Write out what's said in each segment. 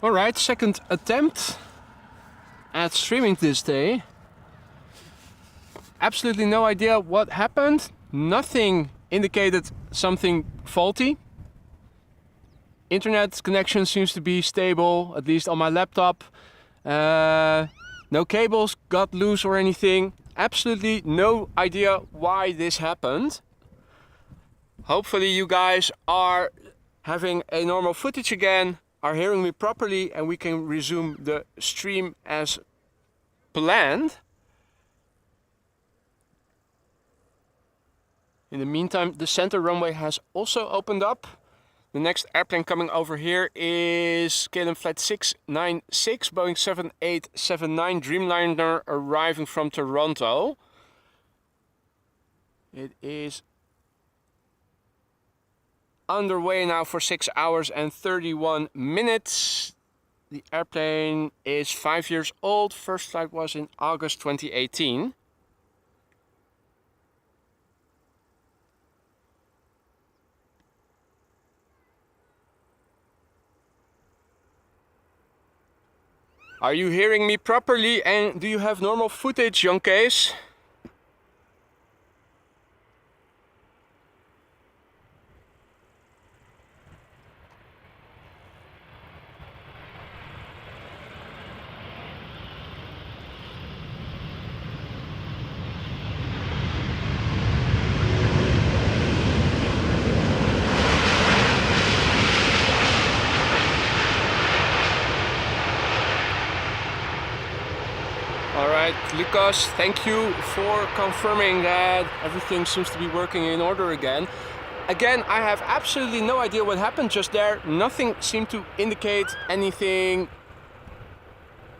Alright, second attempt at streaming this day. Absolutely no idea what happened. Nothing indicated something faulty. Internet connection seems to be stable, at least on my laptop. No cables got loose or anything. Absolutely no idea why this happened. Hopefully you guys are having a normal footage again, are hearing me properly, and we can resume the stream as planned. In the meantime, the center runway has also opened up. The next airplane coming over here is KLM flight 696, Boeing 7879 Dreamliner, arriving from Toronto. It is underway now for 6 hours and 31 minutes. The airplane is 5 years old. First flight was in August 2018. Are you hearing me properly, and do you have normal footage, Young Case? Alright, Lucas, thank you for confirming that everything seems to be working in order again. Again, I have absolutely no idea what happened just there. Nothing seemed to indicate anything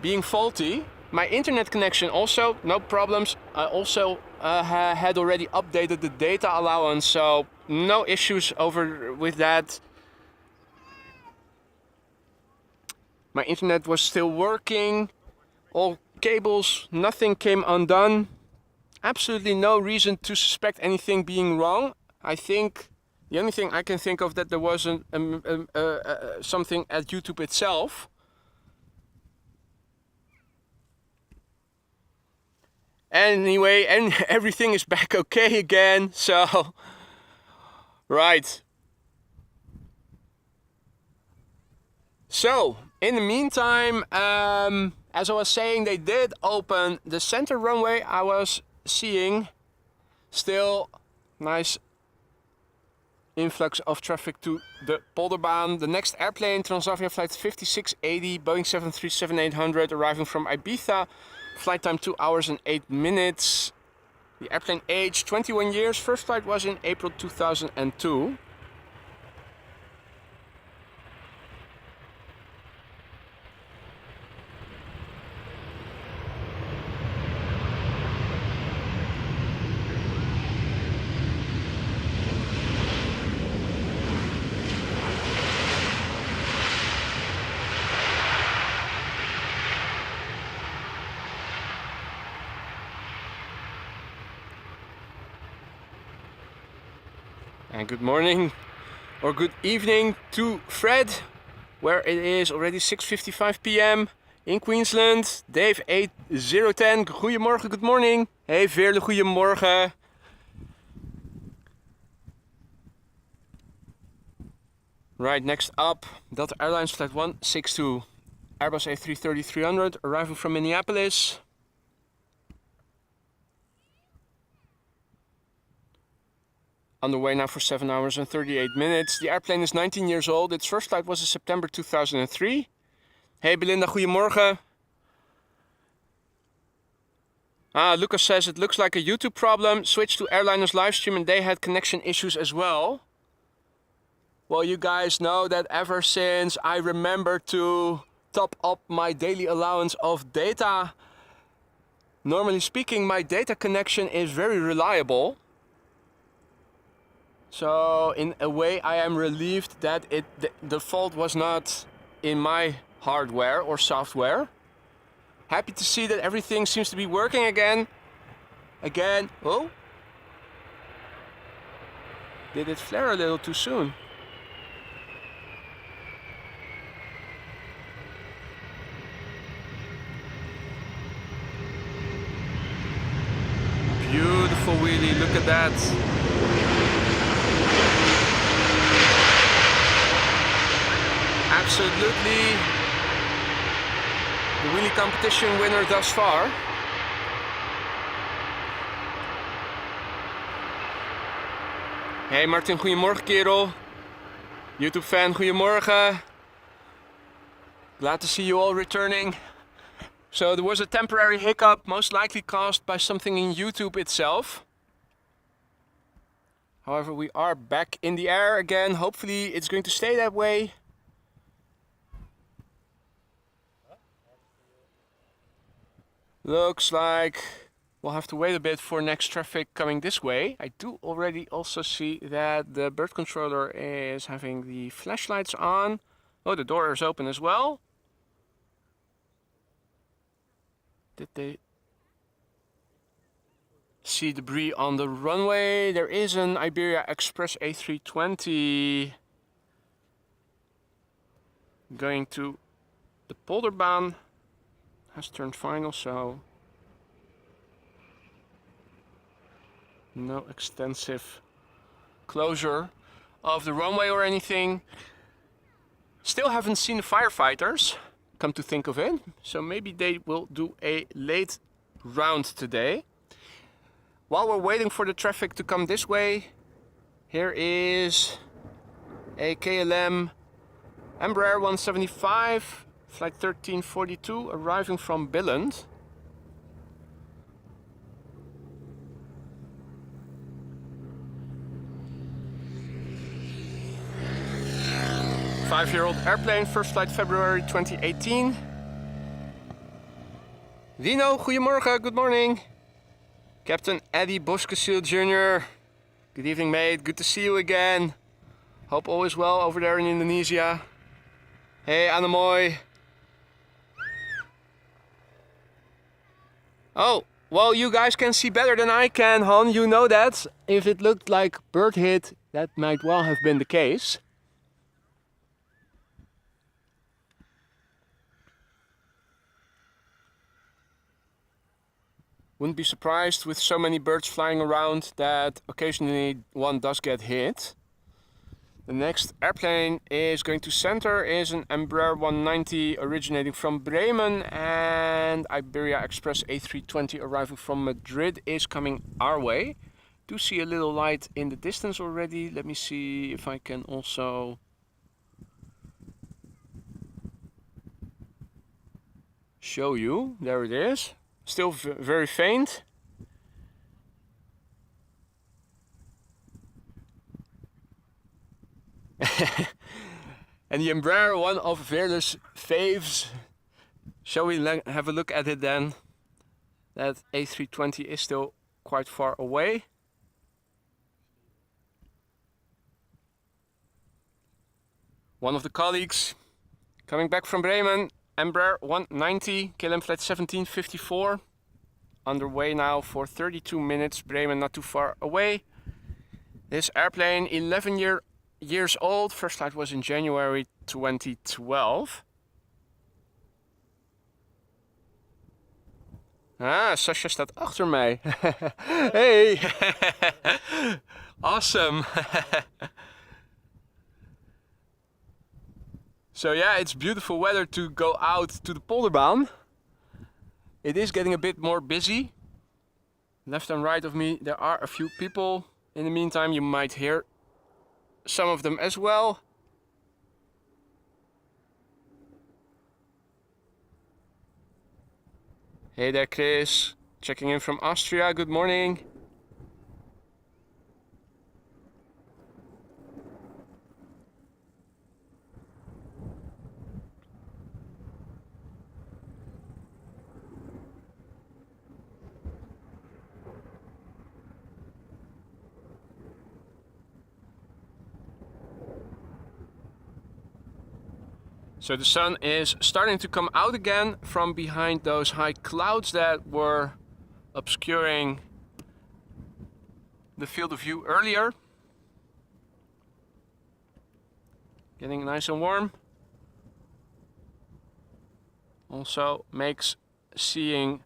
being faulty. My internet connection also, no problems. I also had already updated the data allowance, so no issues over with that. My internet was still working. All cables, nothing came undone. Absolutely no reason to suspect anything being wrong. I think the only thing I can think of that there wasn't something at YouTube itself. Anyway, and everything is back okay again, so right. So in the meantime, as I was saying, they did open the center runway. I was seeing still nice influx of traffic to the Polderbaan. The next airplane, Transavia flight 5680, Boeing 737-800, arriving from Ibiza. Flight time 2 hours and 8 minutes. The airplane age 21 years. First flight was in April 2002. And good morning or good evening to Fred, where it is already 6:55 p.m. in Queensland. Dave 8010, goedemorgen, good morning. Hey Veerle, goedemorgen. Right, next up, Delta Airlines flight 162, Airbus A330-300, arriving from Minneapolis. Underway now for 7 hours and 38 minutes. The airplane is 19 years old. Its first flight was in September 2003. Hey Belinda, goedemorgen. Lucas says it looks like a YouTube problem. Switched to Airliners livestream and they had connection issues as well. Well, you guys know that ever since I remember to top up my daily allowance of data, normally speaking, my data connection is very reliable. So in a way I am relieved that the fault was not in my hardware or software. Happy to see that everything seems to be working again. Oh. Did it flare a little too soon? beautiful wheelie, look at that. Absolutely the wheelie competition winner thus far. Hey Martin, goedemorgen kerel. YouTube fan, goedemorgen. Glad to see you all returning. So there was a temporary hiccup, most likely caused by something in YouTube itself. However, we are back in the air again. Hopefully it's going to stay that way. Looks like we'll have to wait a bit for next traffic coming this way. I do already also see that the bird controller is having the flashlights on. Oh, the door is open as well. Did they see debris on the runway? There is an Iberia Express A320 going to the Polderbaan. Has turned final, so no extensive closure of the runway or anything. Still haven't seen the firefighters, come to think of it, so maybe they will do a late round today. While we're waiting for the traffic to come this way, here is a KLM Embraer 175 Flight 1342 arriving from Billund. Five-year-old airplane, first flight February 2018. Dino, goedemorgen, good morning. Captain Eddie Boskesiel Jr. Good evening, mate, good to see you again. Hope all is well over there in Indonesia. Hey, Anamoy. Oh, well, you guys can see better than I can, hon. You know that. If it looked like bird hit, that might well have been the case. Wouldn't be surprised with so many birds flying around that occasionally one does get hit. The next airplane is going to center is an Embraer 190 originating from Bremen, and Iberia Express A320 arriving from Madrid is coming our way. Do see a little light in the distance already. Let me see if I can also show you. There it is. Still very faint. And the Embraer, one of Veerle's faves. Shall we have a look at it then? That A320 is still quite far away. One of the colleagues coming back from Bremen, Embraer 190, KLM flight 1754. Underway now for 32 minutes, Bremen not too far away. This airplane, 11 years old, first flight was in January 2012. Ah, Sasha staat achter mij. Hey! Awesome! So yeah, it's beautiful weather to go out to the Polderbaan. It is getting a bit more busy. Left and right of me there are a few people. In the meantime, you might hear some of them as well. Hey there, Chris. Checking in from Austria. Good morning. So the sun is starting to come out again from behind those high clouds that were obscuring the field of view earlier. Getting nice and warm. Also makes seeing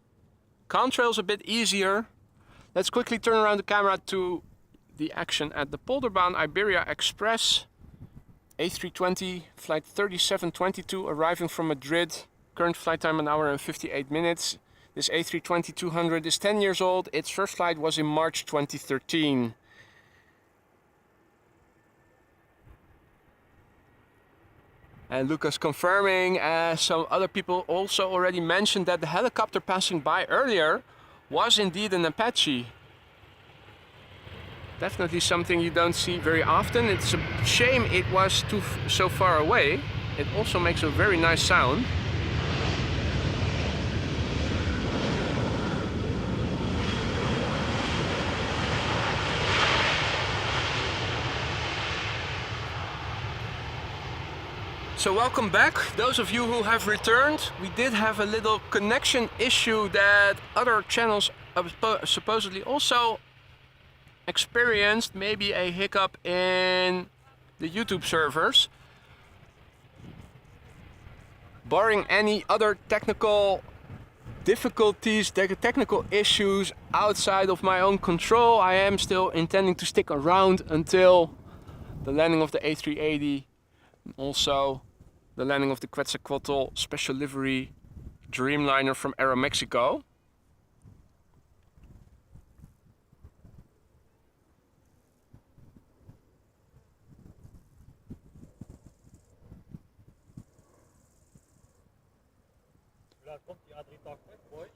contrails a bit easier. Let's quickly turn around the camera to the action at the Polderbaan Iberia Express. A320, flight 3722, arriving from Madrid. Current flight time 1 hour and 58 minutes. This A320-200 is 10 years old. Its first flight was in March 2013. And Lucas confirming, as some other people also already mentioned, that the helicopter passing by earlier was indeed an Apache. Definitely something you don't see very often. It's a shame it was so far away. It also makes a very nice sound. So welcome back, those of you who have returned. We did have a little connection issue that other channels supposedly also experienced, maybe a hiccup in the YouTube servers. Barring any other technical difficulties, technical issues outside of my own control, I am still intending to stick around until the landing of the A380, and also the landing of the Quetzalcoatl special livery Dreamliner from Aeromexico. Komt die A380, mooi?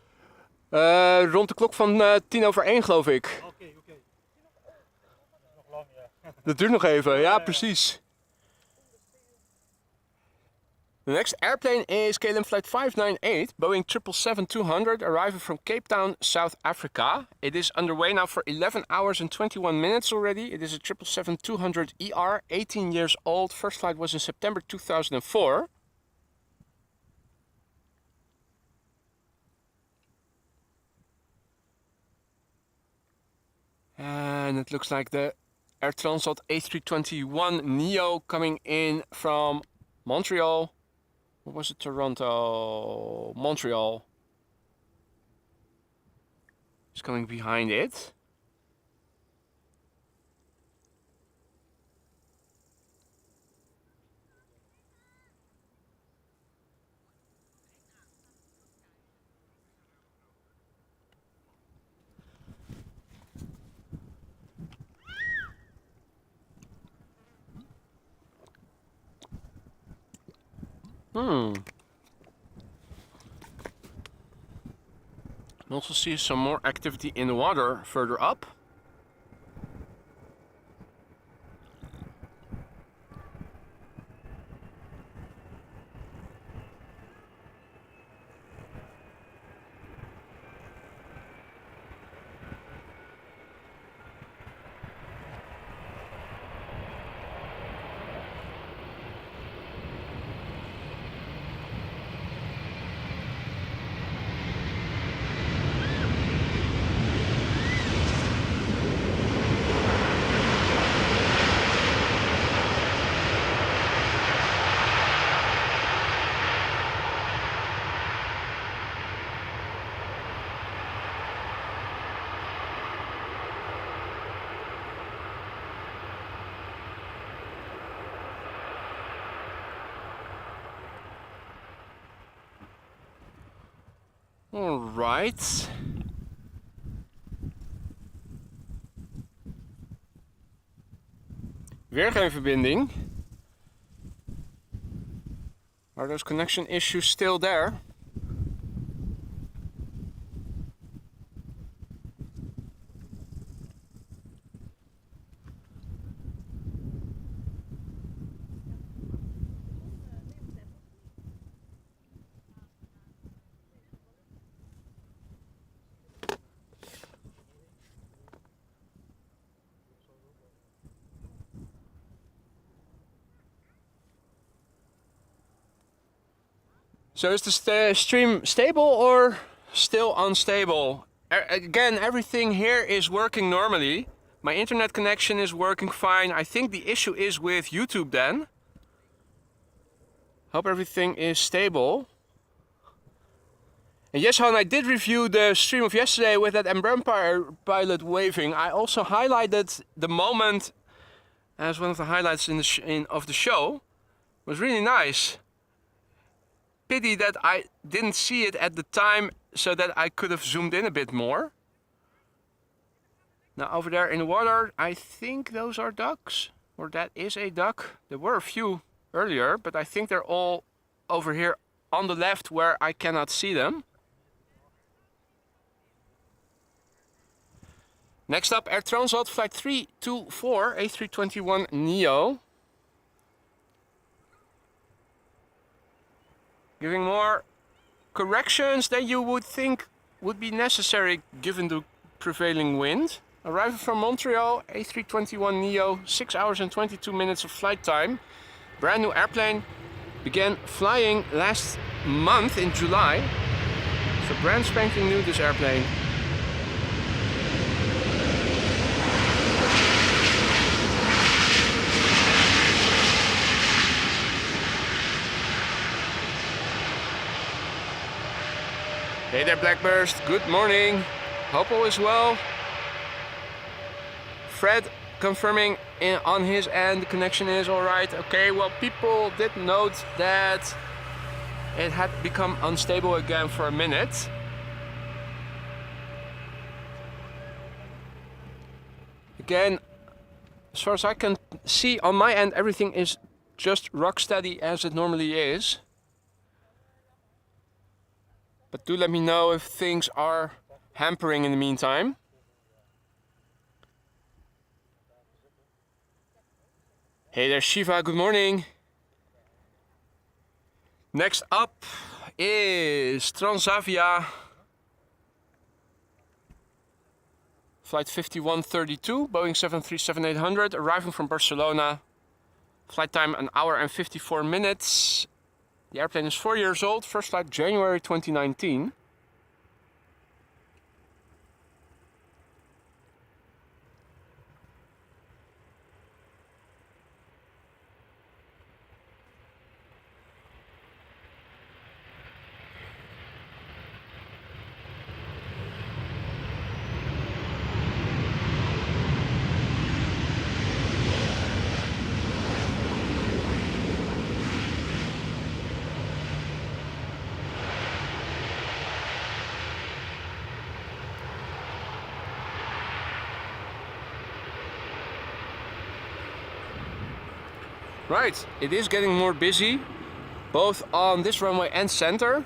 Rond de klok van 1:10 geloof ik. Oké. Nog lang, ja. Dat duurt nog even, ja precies. The next airplane is KLM flight 598, Boeing 777-200, arriving from Cape Town, South Africa. It is underway now for 11 hours and 21 minutes already. It is a 777-200ER, 18 years old. First flight was in September 2004. And it looks like the Air Transat A321neo coming in from Montreal. What was it? Toronto? Montreal. It's coming behind it. I also see some more activity in the water further up. All right. Weer geen verbinding. Are those connection issues still there? So is the stream stable or still unstable? Again, everything here is working normally. My internet connection is working fine. I think the issue is with YouTube then. Hope everything is stable. And yes, Han, I did review the stream of yesterday with that Embraer pilot waving. I also highlighted the moment as one of the highlights of the show. It was really nice. Pity that I didn't see it at the time so that I could have zoomed in a bit more. Now over there in the water, I think those are ducks, or that is a duck. There were a few earlier, but I think they're all over here on the left where I cannot see them. Next up, Air Transat flight 324, A321neo. Giving more corrections than you would think would be necessary given the prevailing wind. Arriving from Montreal, A321neo, 6 hours and 22 minutes of flight time. Brand new airplane, began flying last month in July. So brand spanking new, this airplane. Hey there Blackburst, good morning. Hope all is well. Fred confirming on his end the connection is alright. Okay, well people did note that it had become unstable again for a minute. Again, as far as I can see on my end, everything is just rock steady as it normally is. But do let me know if things are hampering in the meantime. Hey there Shiva, good morning. Next up is Transavia. Flight 5132, Boeing 737-800, arriving from Barcelona. Flight time 1 hour and 54 minutes. The airplane is 4 years old, first flight January 2019. Right, it is getting more busy, both on this runway and center.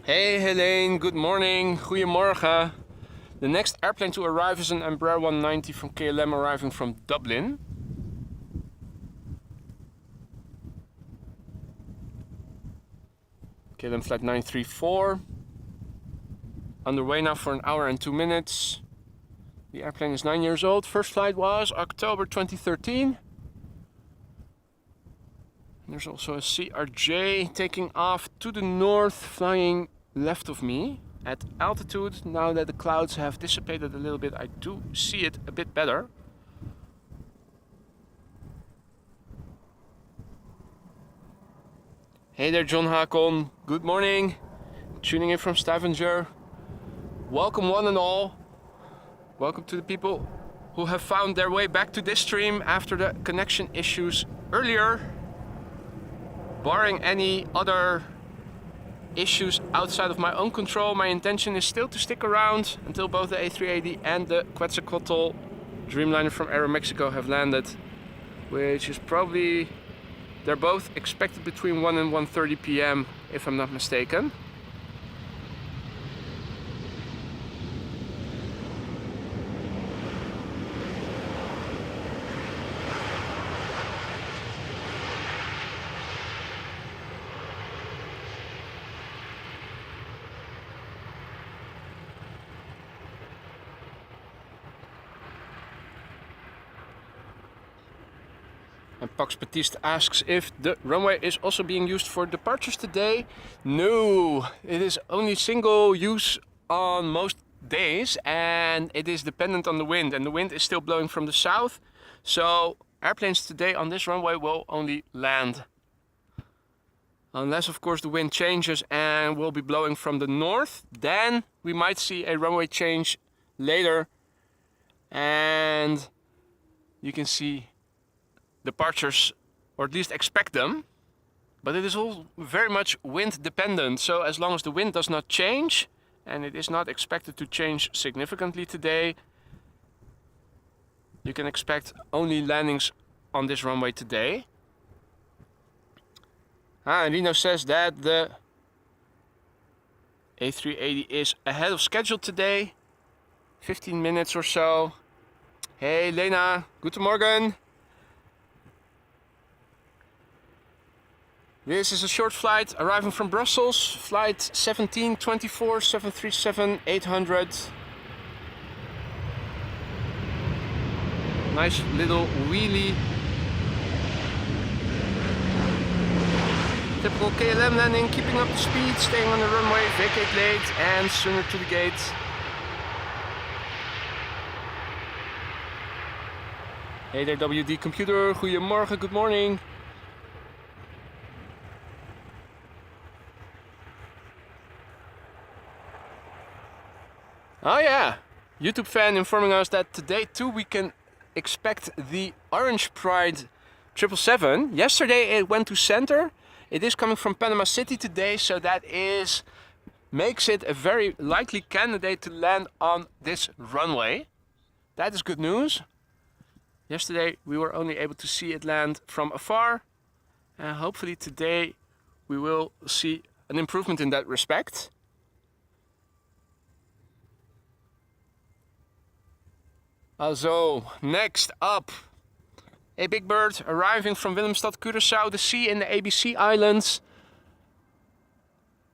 Hey Helene, good morning, goedemorgen. The next airplane to arrive is an Embraer 190 from KLM arriving from Dublin. KLM flight 934. Underway now for 1 hour and 2 minutes. The airplane is 9 years old. First flight was October 2013. And there's also a CRJ taking off to the north, flying left of me at altitude. Now that the clouds have dissipated a little bit, I do see it a bit better. Hey there, John Hakon. Good morning. Tuning in from Stavanger. Welcome one and all. Welcome to the people who have found their way back to this stream after the connection issues earlier. Barring any other issues outside of my own control, my intention is still to stick around until both the A380 and the Quetzalcoatl Dreamliner from Aeromexico have landed, which is probably, they're both expected between 1 and 1:30 p.m. if I'm not mistaken. And Pax Batiste asks if the runway is also being used for departures today. No, it is only single use on most days, and it is dependent on the wind, and the wind is still blowing from the south, so airplanes today on this runway will only land Unless of course the wind changes and will be blowing from the north, then we might see a runway change later and you can see departures, or at least expect them. But it is all very much wind dependent, so as long as the wind does not change, and it is not expected to change significantly today, you can expect only landings on this runway today. And Rino says that the A380 is ahead of schedule today, 15 minutes or so. Hey Lena, guten Morgen. This is a short flight arriving from Brussels, flight 1724 737-800. Nice little wheelie. Typical KLM landing, keeping up the speed, staying on the runway, vacate late and sooner to the gate. Hey there WD Computer, goedemorgen, good morning. Oh yeah, YouTube fan informing us that today too we can expect the Orange Pride 777. Yesterday it went to center. It is coming from Panama City today, so that makes it a very likely candidate to land on this runway. That is good news. Yesterday we were only able to see it land from afar, and hopefully today we will see an improvement in that respect. Also, next up, a big bird arriving from Willemstad, Curaçao, the sea in the ABC Islands.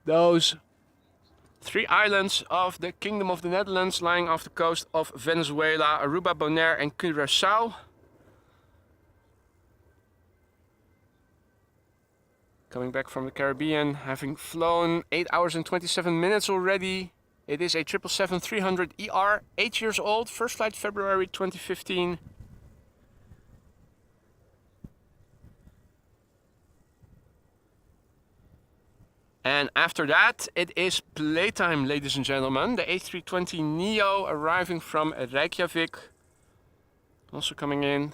Those 3 islands of the Kingdom of the Netherlands lying off the coast of Venezuela, Aruba, Bonaire and Curaçao. Coming back from the Caribbean, having flown 8 hours and 27 minutes already. It is a 777-300ER, 8 years old, first flight February 2015. And after that, it is playtime, ladies and gentlemen. The A320neo arriving from Reykjavik, also coming in.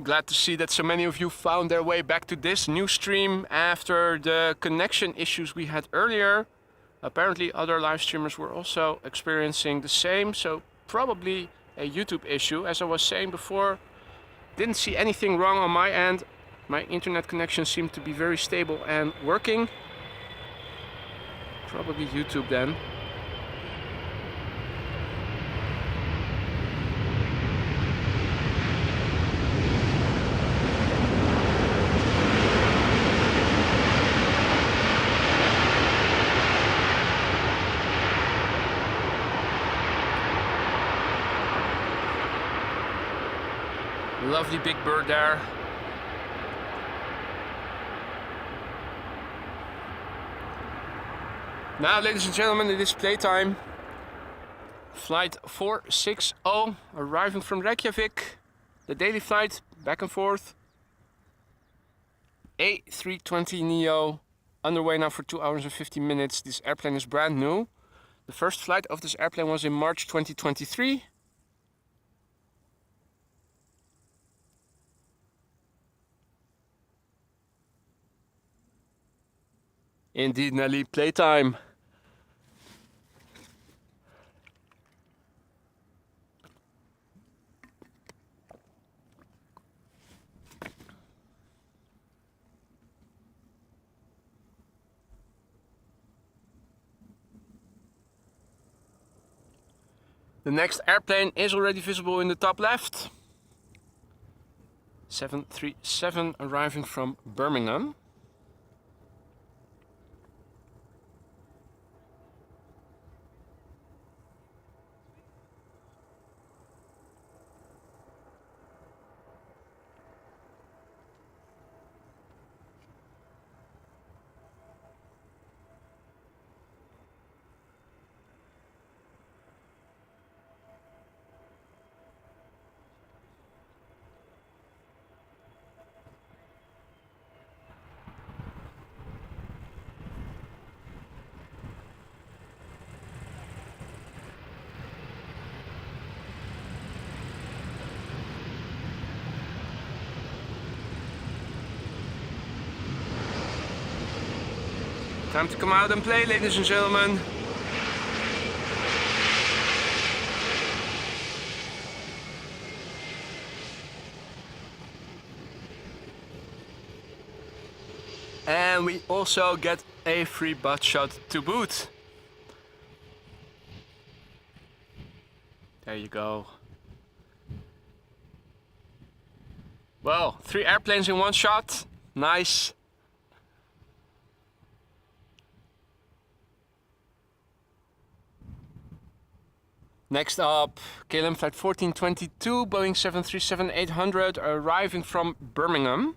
Glad to see that so many of you found their way back to this new stream after the connection issues we had earlier. Apparently other live streamers were also experiencing the same, so probably a YouTube issue. As I was saying before, didn't see anything wrong on my end. My internet connection seemed to be very stable and working. Probably YouTube then. Lovely big bird there. Now, ladies and gentlemen, it is playtime. Flight 460 arriving from Reykjavik. The daily flight back and forth. A320neo underway now for 2 hours and 15 minutes. This airplane is brand new. The first flight of this airplane was in March 2023. Indeed, Nelly, playtime. The next airplane is already visible in the top left. 737 arriving from Birmingham. Time to come out and play, ladies and gentlemen. And we also get a free butt shot to boot. There you go. Well, 3 airplanes in one shot. Nice. Next up, KLM flight 1422, Boeing 737-800, arriving from Birmingham.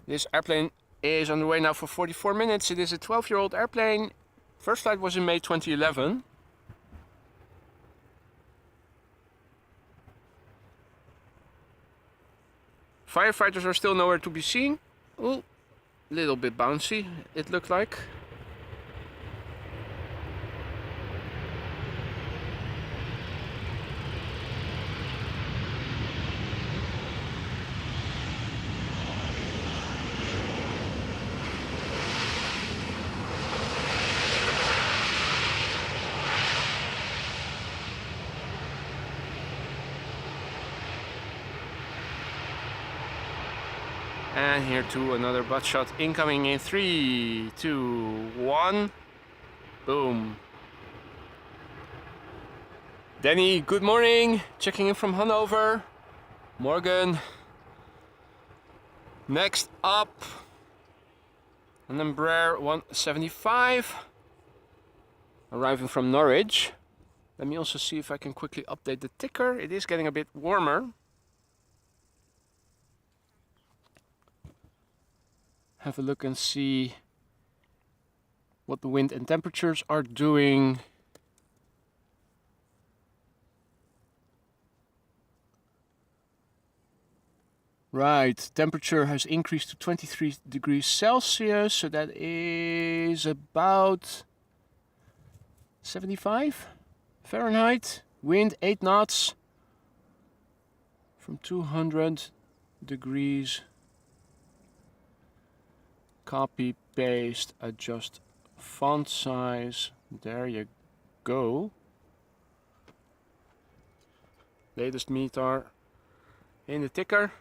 This airplane is on the way now for 44 minutes. It is a 12-year-old airplane. First flight was in May 2011. Firefighters are still nowhere to be seen. Ooh, little bit bouncy, it looked like. And here too, another butt shot incoming in 3, 2, 1. Boom. Danny, good morning. Checking in from Hanover. Morgan. Next up, an Embraer 175. Arriving from Norwich. Let me also see if I can quickly update the ticker. It is getting a bit warmer. Have a look and see what the wind and temperatures are doing. Right, temperature has increased to 23 degrees Celsius, so that is about 75 Fahrenheit. Wind 8 knots from 200 degrees. Copy, paste, adjust font size. There you go. Latest meter in the ticker.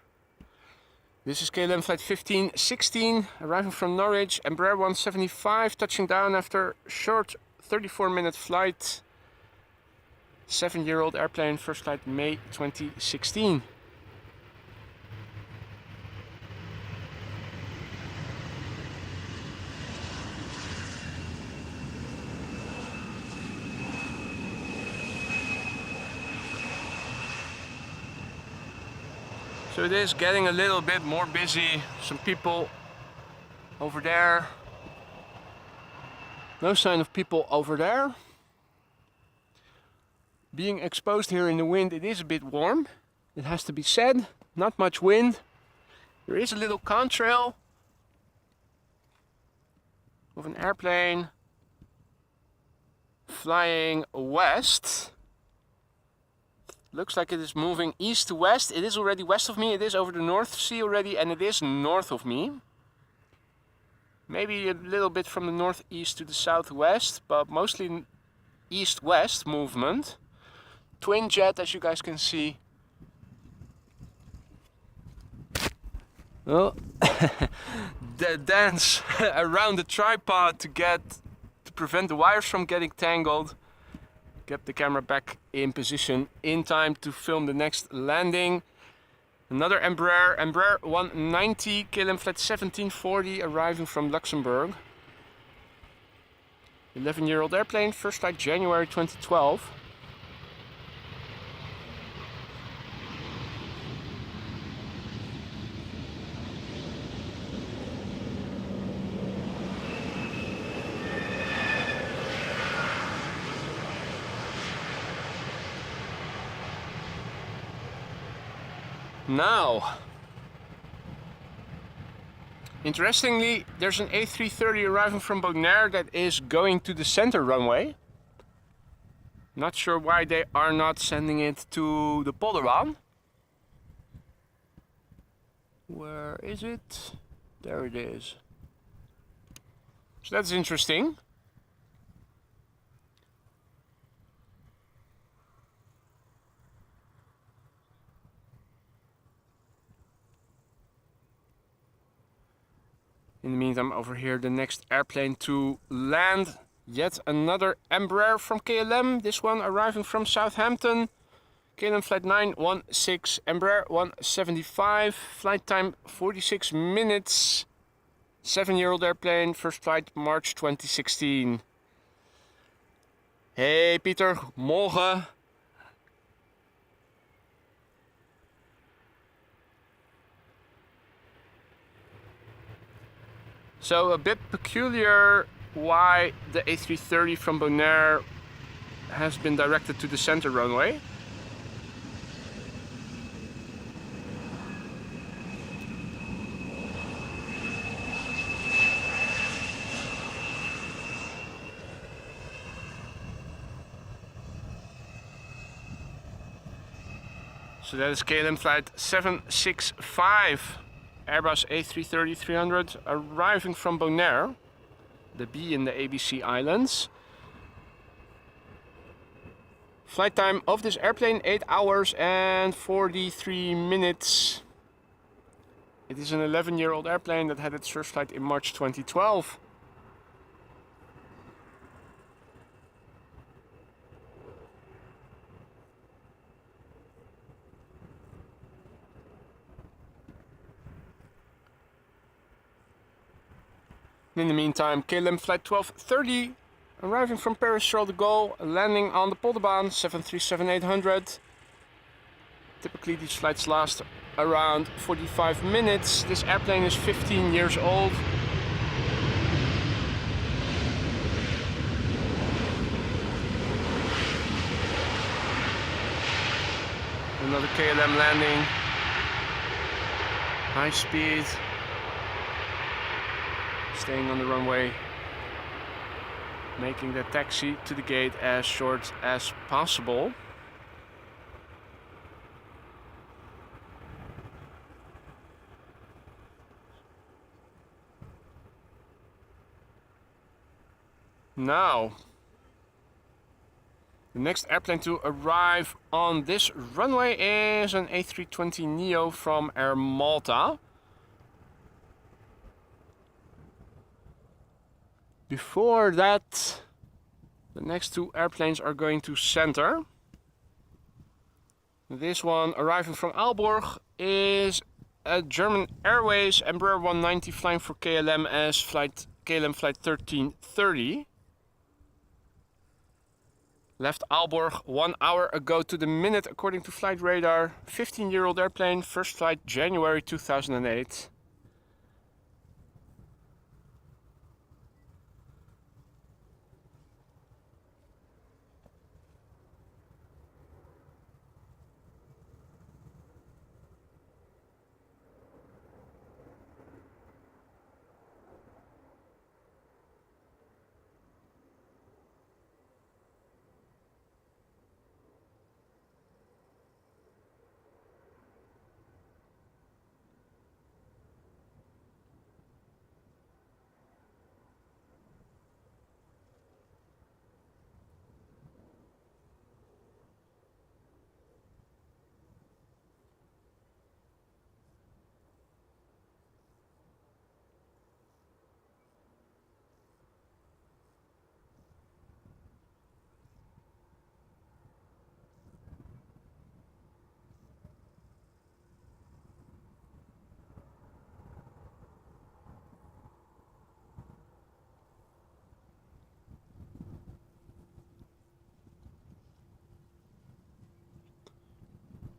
This is KLM flight 1516, arriving from Norwich, Embraer 175, touching down after short 34-minute flight. 7-year-old airplane, first flight May 2016. So it is getting a little bit more busy. Some people over there. No sign of people over there. Being exposed here in the wind, it is a bit warm. It has to be said. Not much wind. There is a little contrail of an airplane flying west. Looks like it is moving east to west. It is already west of me. It is over the North Sea already, and it is north of me. Maybe a little bit from the northeast to the southwest, but mostly east-west movement. Twin jet, as you guys can see. Well, the dance around the tripod to prevent the wires from getting tangled. Get the camera back in position in time to film the next landing. Another Embraer 190, KLM flight 1740, arriving from Luxembourg. 11-year-old airplane, first flight January 2012. Now, interestingly, there's an A330 arriving from Bonaire that is going to the center runway. Not sure why they are not sending it to the Polderbaan. Where is it? There it is. So that's interesting. In the meantime, over here, the next airplane to land. Yet another Embraer from KLM. This one arriving from Southampton. KLM flight 916, Embraer 175. Flight time 46 minutes. 7-year-old airplane. First flight March 2016. Hey Pieter, morgen. So a bit peculiar why the A330 from Bonaire has been directed to the center runway. So that is KLM flight 765. Airbus A330-300 arriving from Bonaire, the B in the ABC Islands. Flight time of this airplane 8 hours and 43 minutes. It is an 11-year-old airplane that had its first flight in March 2012. In the meantime, KLM flight 1230 arriving from Paris Charles de Gaulle, landing on the Polderbaan 737-800. Typically these flights last around 45 minutes. This airplane is 15 years old. Another KLM landing. High speed. Staying on the runway, making the taxi to the gate as short as possible. Now, the next airplane to arrive on this runway is an A320neo from Air Malta. Before that, the next two airplanes are going to center. This one arriving from Aalborg is a German Airways Embraer 190 flying for KLM as KLM flight 1330. Left Aalborg 1 hour ago to the minute according to flight radar. 15-year-old airplane, first flight January 2008.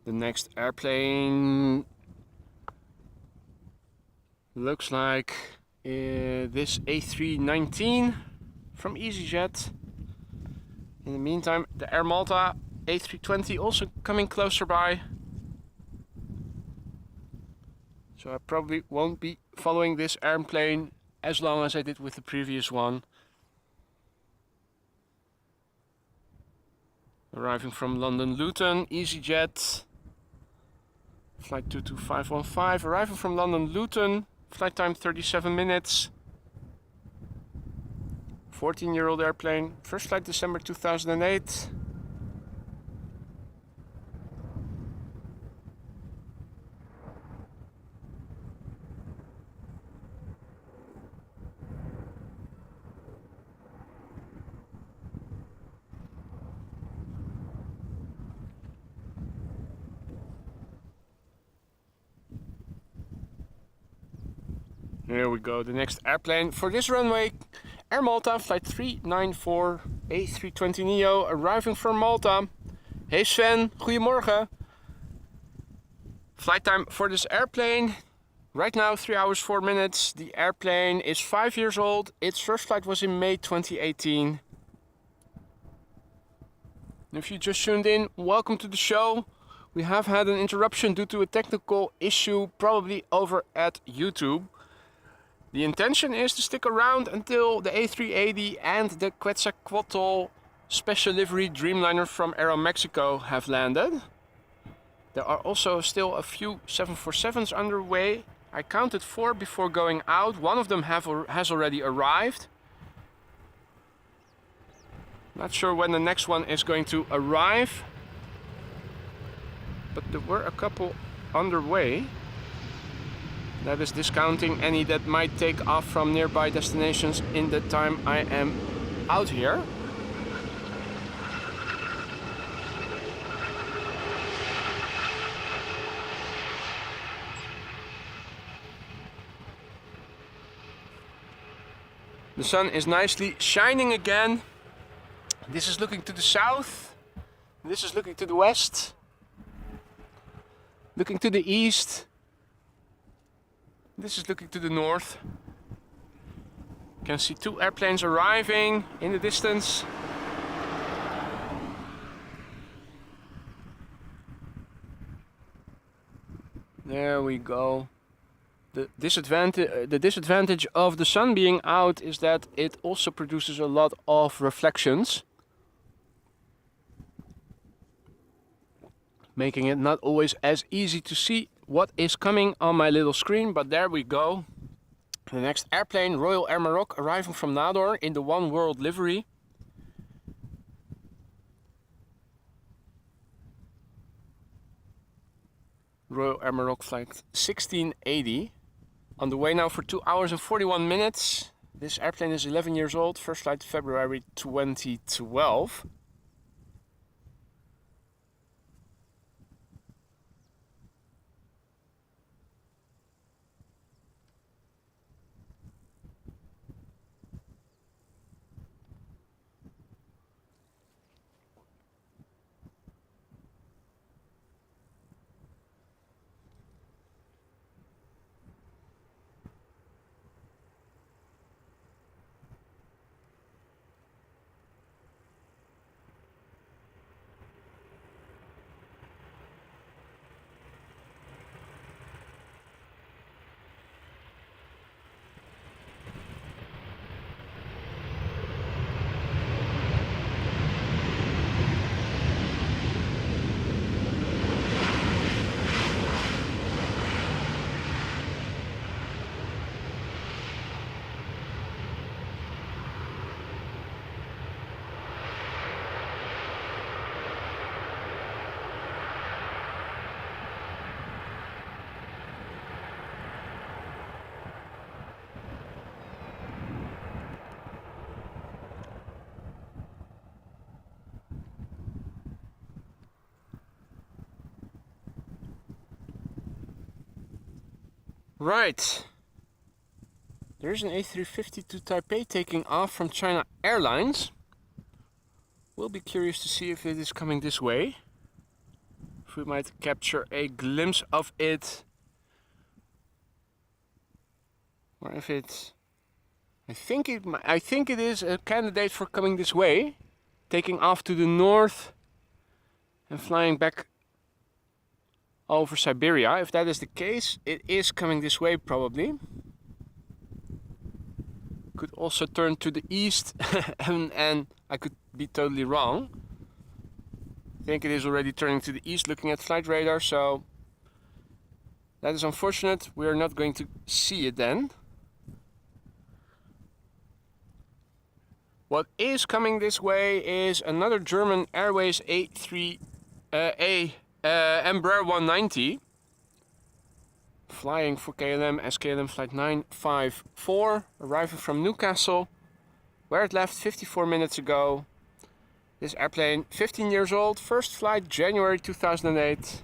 The next airplane looks like this A319 from EasyJet. In the meantime, the Air Malta A320 also coming closer by. So I probably won't be following this airplane as long as I did with the previous one. Arriving from London Luton, EasyJet. Flight 22515, arriving from London Luton. Flight time 37 minutes. 14-year-old airplane. First flight December 2008. Here we go, the next airplane for this runway. Air Malta, flight 394, A320neo, arriving from Malta. Hey Sven, goedemorgen. Flight time for this airplane, right now 3 hours 4 minutes. The airplane is 5 years old. Its first flight was in May 2018. If you just tuned in, welcome to the show. We have had an interruption due to a technical issue, probably over at YouTube. The intention is to stick around until the A380 and the Quetzalcoatl special livery Dreamliner from Aeromexico have landed. There are also still a few 747s underway. I counted 4 before going out. One of them has already arrived. Not sure when the next one is going to arrive, but there were a couple underway. That is discounting any that might take off from nearby destinations in the time I am out here. The sun is nicely shining again. This is looking to the south. This is looking to the west. Looking to the east. This is looking to the north. You can see 2 airplanes arriving in the distance. There we go. The disadvantage of the sun being out is that it also produces a lot of reflections, making it not always as easy to see what is coming on my little screen, but there we go. The next airplane, Royal Air Maroc, arriving from Nador in the One World livery. Royal Air Maroc flight 1680. On the way now for 2 hours and 41 minutes. This airplane is 11 years old, first flight February 2012. Right. There's an A350 to Taipei taking off from China Airlines. We'll be curious to see if it is coming this way. If we might capture a glimpse of it. Or if it's... I think it is a candidate for coming this way. Taking off to the north and flying back over Siberia. If that is the case, it is coming this way probably. Could also turn to the east and I could be totally wrong. I think it is already turning to the east looking at flight radar, so that is unfortunate. We are not going to see it then. What is coming this way is another German Airways A388 Embraer 190. Flying for KLM as KLM flight 954, arriving from Newcastle, where it left 54 minutes ago. This airplane, 15 years old, first flight January 2008.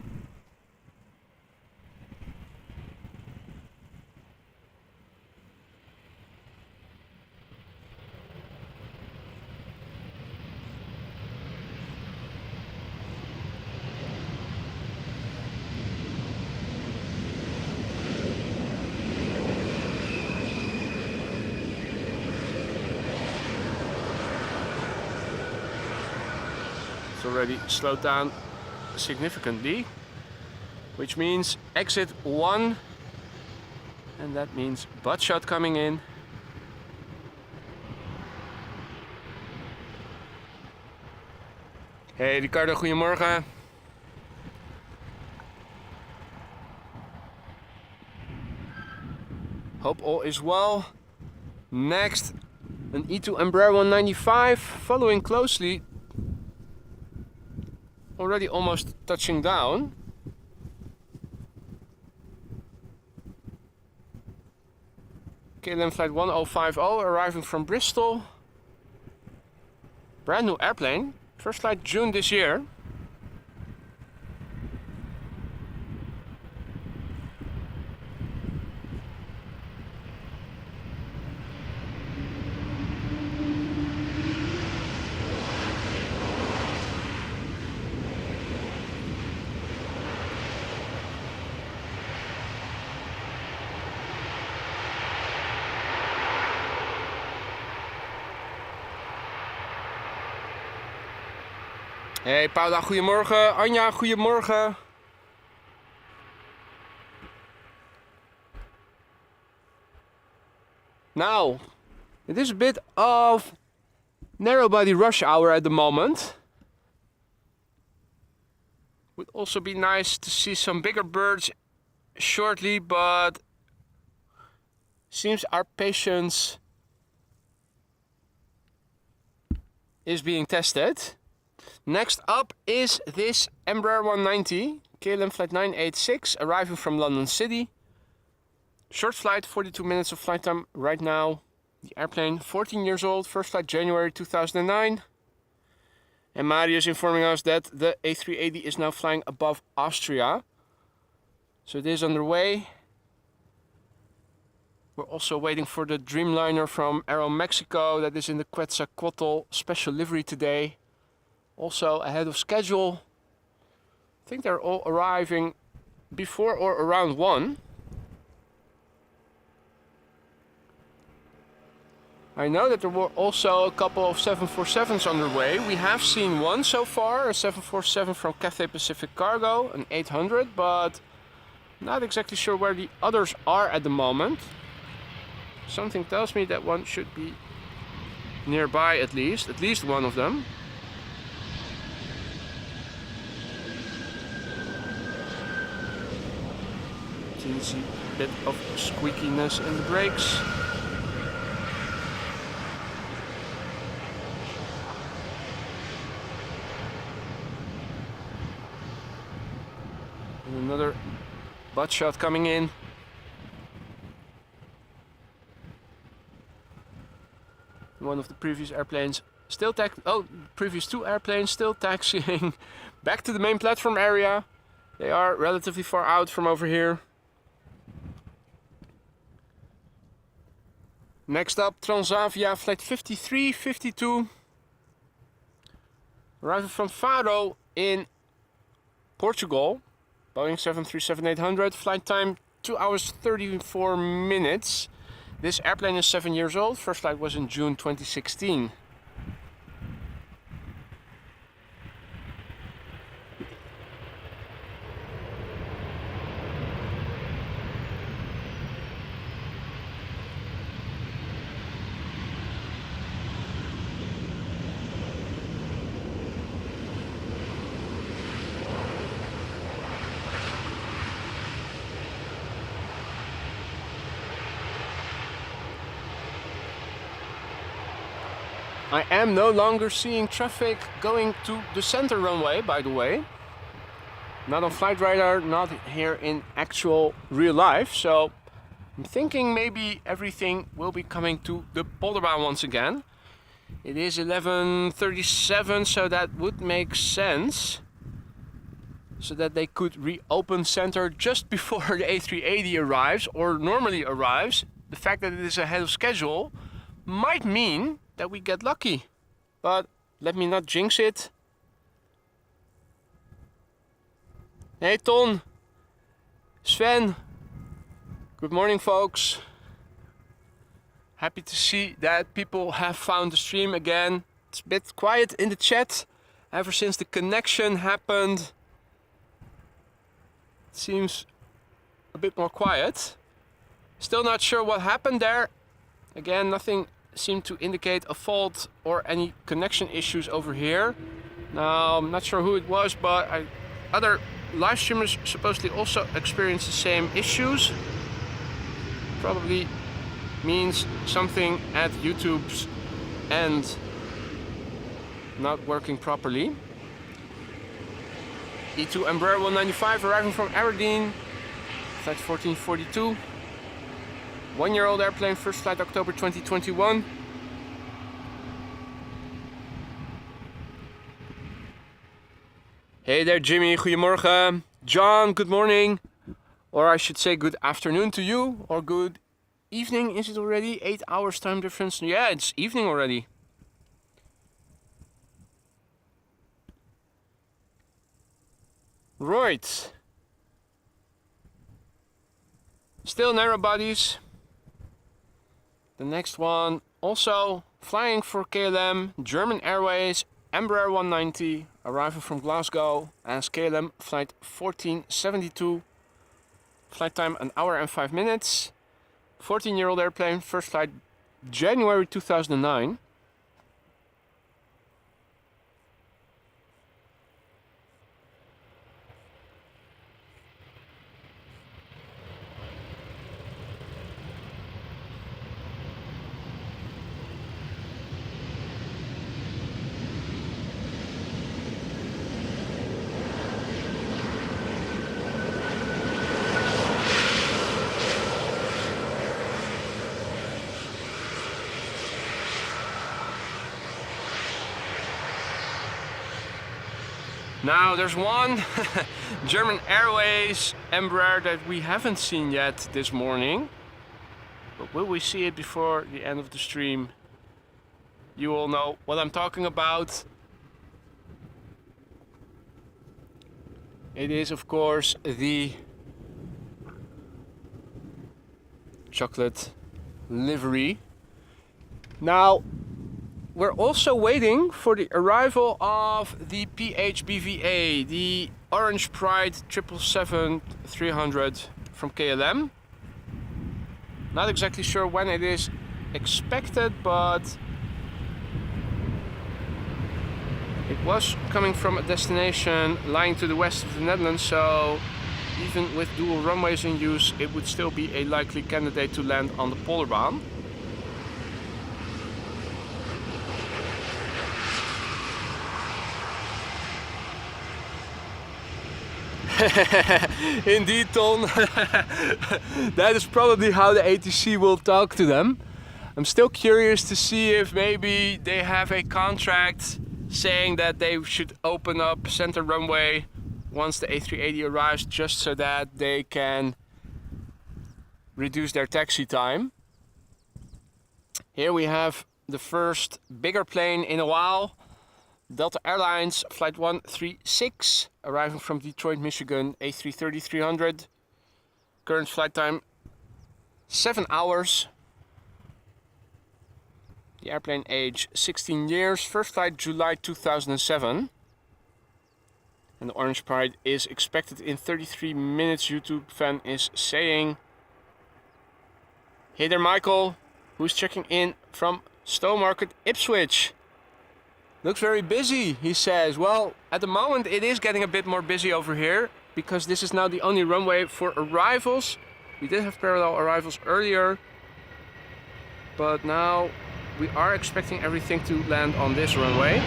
Already slowed down significantly, which means exit 1, and that means butt shot coming in. Hey Ricardo, goedemorgen. Hope all is well. Next, an E2 Embraer 195, following closely. Already almost touching down. KLM flight 1050 arriving from Bristol. Brand new airplane. First flight June this year. Hey Paula, goedemorgen. Anja, goedemorgen. Now, it is a bit of narrow body rush hour at the moment. Would also be nice to see some bigger birds shortly, but seems our patience is being tested. Next up is this Embraer 190, KLM flight 986, arriving from London City. Short flight, 42 minutes of flight time right now. The airplane, 14 years old, first flight January 2009. And Mario is informing us that the A380 is now flying above Austria. So it is underway. We're also waiting for the Dreamliner from Aeromexico that is in the Quetzalcoatl special livery today. Also ahead of schedule. I think they're all arriving before or around 1. I know that there were also a couple of 747s underway. We have seen one so far, a 747 from Cathay Pacific Cargo, an 800, but not exactly sure where the others are at the moment. Something tells me that one should be nearby at least one of them. Teensy bit of squeakiness in the brakes. And another butt shot coming in. One of the previous airplanes still previous two airplanes still taxiing back to the main platform area. They are relatively far out from over here. Next up, Transavia flight 5352, arriving from Faro in Portugal, Boeing 737-800, flight time 2 hours 34 minutes. This airplane is 7 years old, first flight was in June 2016. I am no longer seeing traffic going to the center runway, by the way. Not on flight radar, not here in actual real life. So I'm thinking maybe everything will be coming to the polderbaan once again. It is 11:37, so that would make sense. So that they could reopen center just before the A380 arrives, or normally arrives. The fact that it is ahead of schedule might mean that we get lucky. But let me not jinx it. Hey Ton, Sven, good morning folks. Happy to see that people have found the stream again. It's a bit quiet in the chat ever since the connection happened. It seems a bit more quiet. Still not sure what happened there. Again, nothing seemed to indicate a fault or any connection issues over here. Now, I'm not sure who it was, but other live streamers supposedly also experienced the same issues. Probably means something at YouTube's end not working properly. E2 Embraer 195 arriving from Aberdeen, flight 1442. 1-year-old airplane, first flight October 2021. Hey there Jimmy, goedemorgen. John, good morning. Or I should say good afternoon to you, or good evening, is it already? 8 hours time difference. Yeah, it's evening already. Right. Still narrow bodies. The next one also flying for KLM, German Airways, Embraer 190, arriving from Glasgow as KLM flight 1472. Flight time 1 hour and 5 minutes. 14-year-old airplane, first flight January 2009. Now there's one German Airways Embraer that we haven't seen yet this morning. But will we see it before the end of the stream? You all know what I'm talking about. It is of course the chocolate livery. Now we're also waiting for the arrival of the PHBVA, the Orange Pride 777-300 from KLM. Not exactly sure when it is expected, but it was coming from a destination lying to the west of the Netherlands, so even with dual runways in use, it would still be a likely candidate to land on the polderbaan. Indeed, Ton. That is probably how the ATC will talk to them. I'm still curious to see if maybe they have a contract saying that they should open up center runway once the A380 arrives, just so that they can reduce their taxi time. Here we have the first bigger plane in a while. Delta Airlines flight 136, arriving from Detroit, Michigan, A330-300. Current flight time 7 hours. The airplane age 16 years, first flight July 2007. And the Orange Pride is expected in 33 minutes, YouTube fan is saying. Hey there Michael, who's checking in from Stowmarket, Ipswich. Looks very busy, he says. Well, at the moment it is getting a bit more busy over here, because this is now the only runway for arrivals. We did have parallel arrivals earlier, but now we are expecting everything to land on this runway.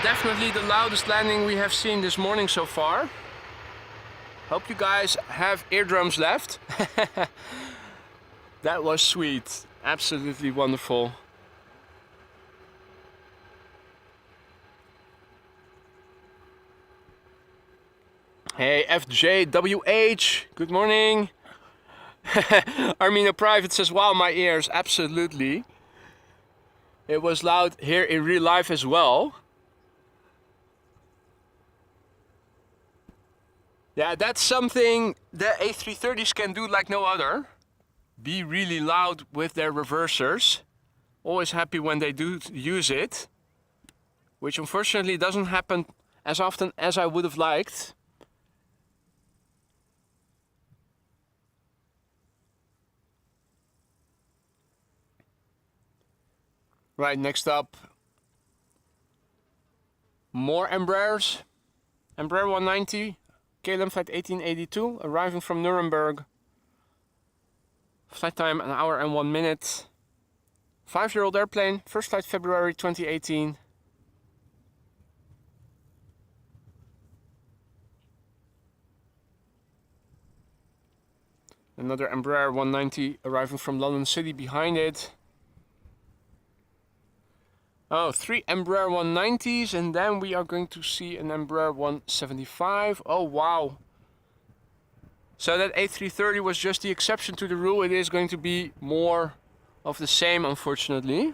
Definitely the loudest landing we have seen this morning so far. Hope you guys have eardrums left. That was sweet. Absolutely wonderful. Hey FJWH, good morning. Armina Private says, wow, my ears. Absolutely. It was loud here in real life as well. Yeah, that's something the A330s can do like no other. Be really loud with their reversers. Always happy when they do use it. Which unfortunately doesn't happen as often as I would have liked. Right, next up. More Embraers. Embraer 190. KLM flight 1882, arriving from Nuremberg. Flight time 1 hour and 1 minute. 5-year-old airplane, first flight February 2018. Another Embraer 190 arriving from London City behind it. Oh, 3 Embraer 190s, and then we are going to see an Embraer 175. Oh, wow. So that A330 was just the exception to the rule. It is going to be more of the same, unfortunately.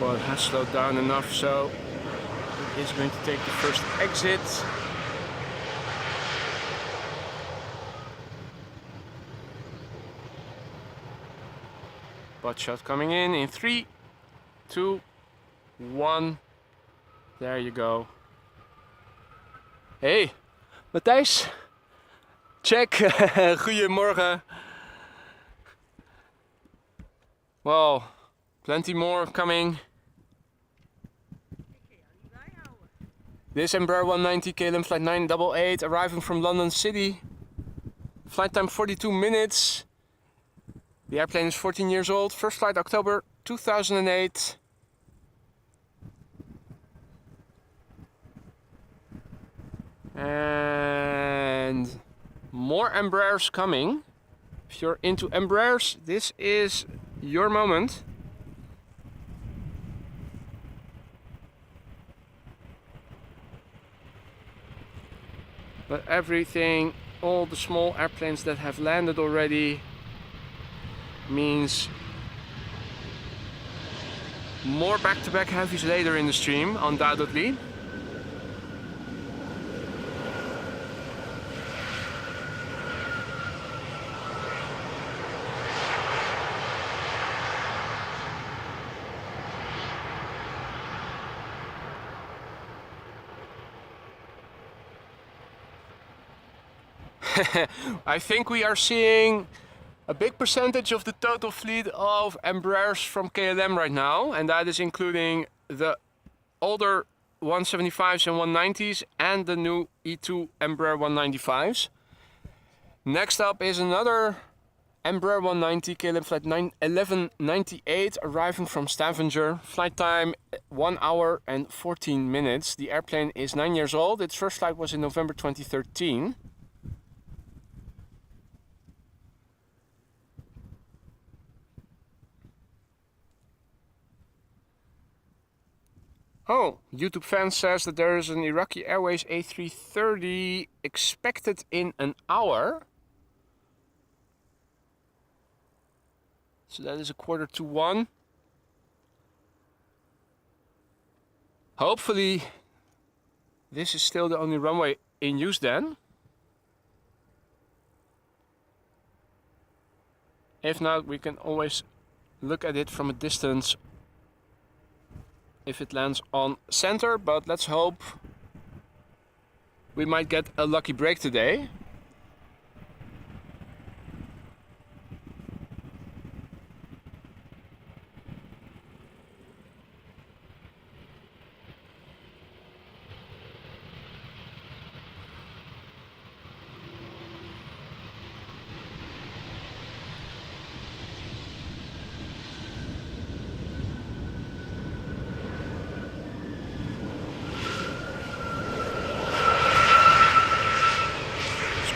Well, it has slowed down enough, so it is going to take the first exit. Butt shot coming in 3, 2, 1. There you go. Hey, Matthijs. Check. Goedemorgen. Well, plenty more coming. This Embraer 190 KLM flight 988 arriving from London City. Flight time 42 minutes. The airplane is 14 years old. First flight October 2008. And more Embraers coming. If you're into Embraers, this is your moment. But everything, all the small airplanes that have landed already, means more back-to-back heavies later in the stream, undoubtedly. I think we are seeing a big percentage of the total fleet of Embraers from KLM right now, and that is including the older 175s and 190s and the new E2 Embraer 195s. Next up is another Embraer 190 KLM flight 1198 arriving from Stavanger. Flight time 1 hour and 14 minutes. The airplane is 9 years old. Its first flight was in November 2013. Oh, YouTube fan says that there is an Iraqi Airways A330 expected in an hour. So that is 1:45. Hopefully this is still the only runway in use then. If not, we can always look at it from a distance if it lands on center, but let's hope we might get a lucky break today.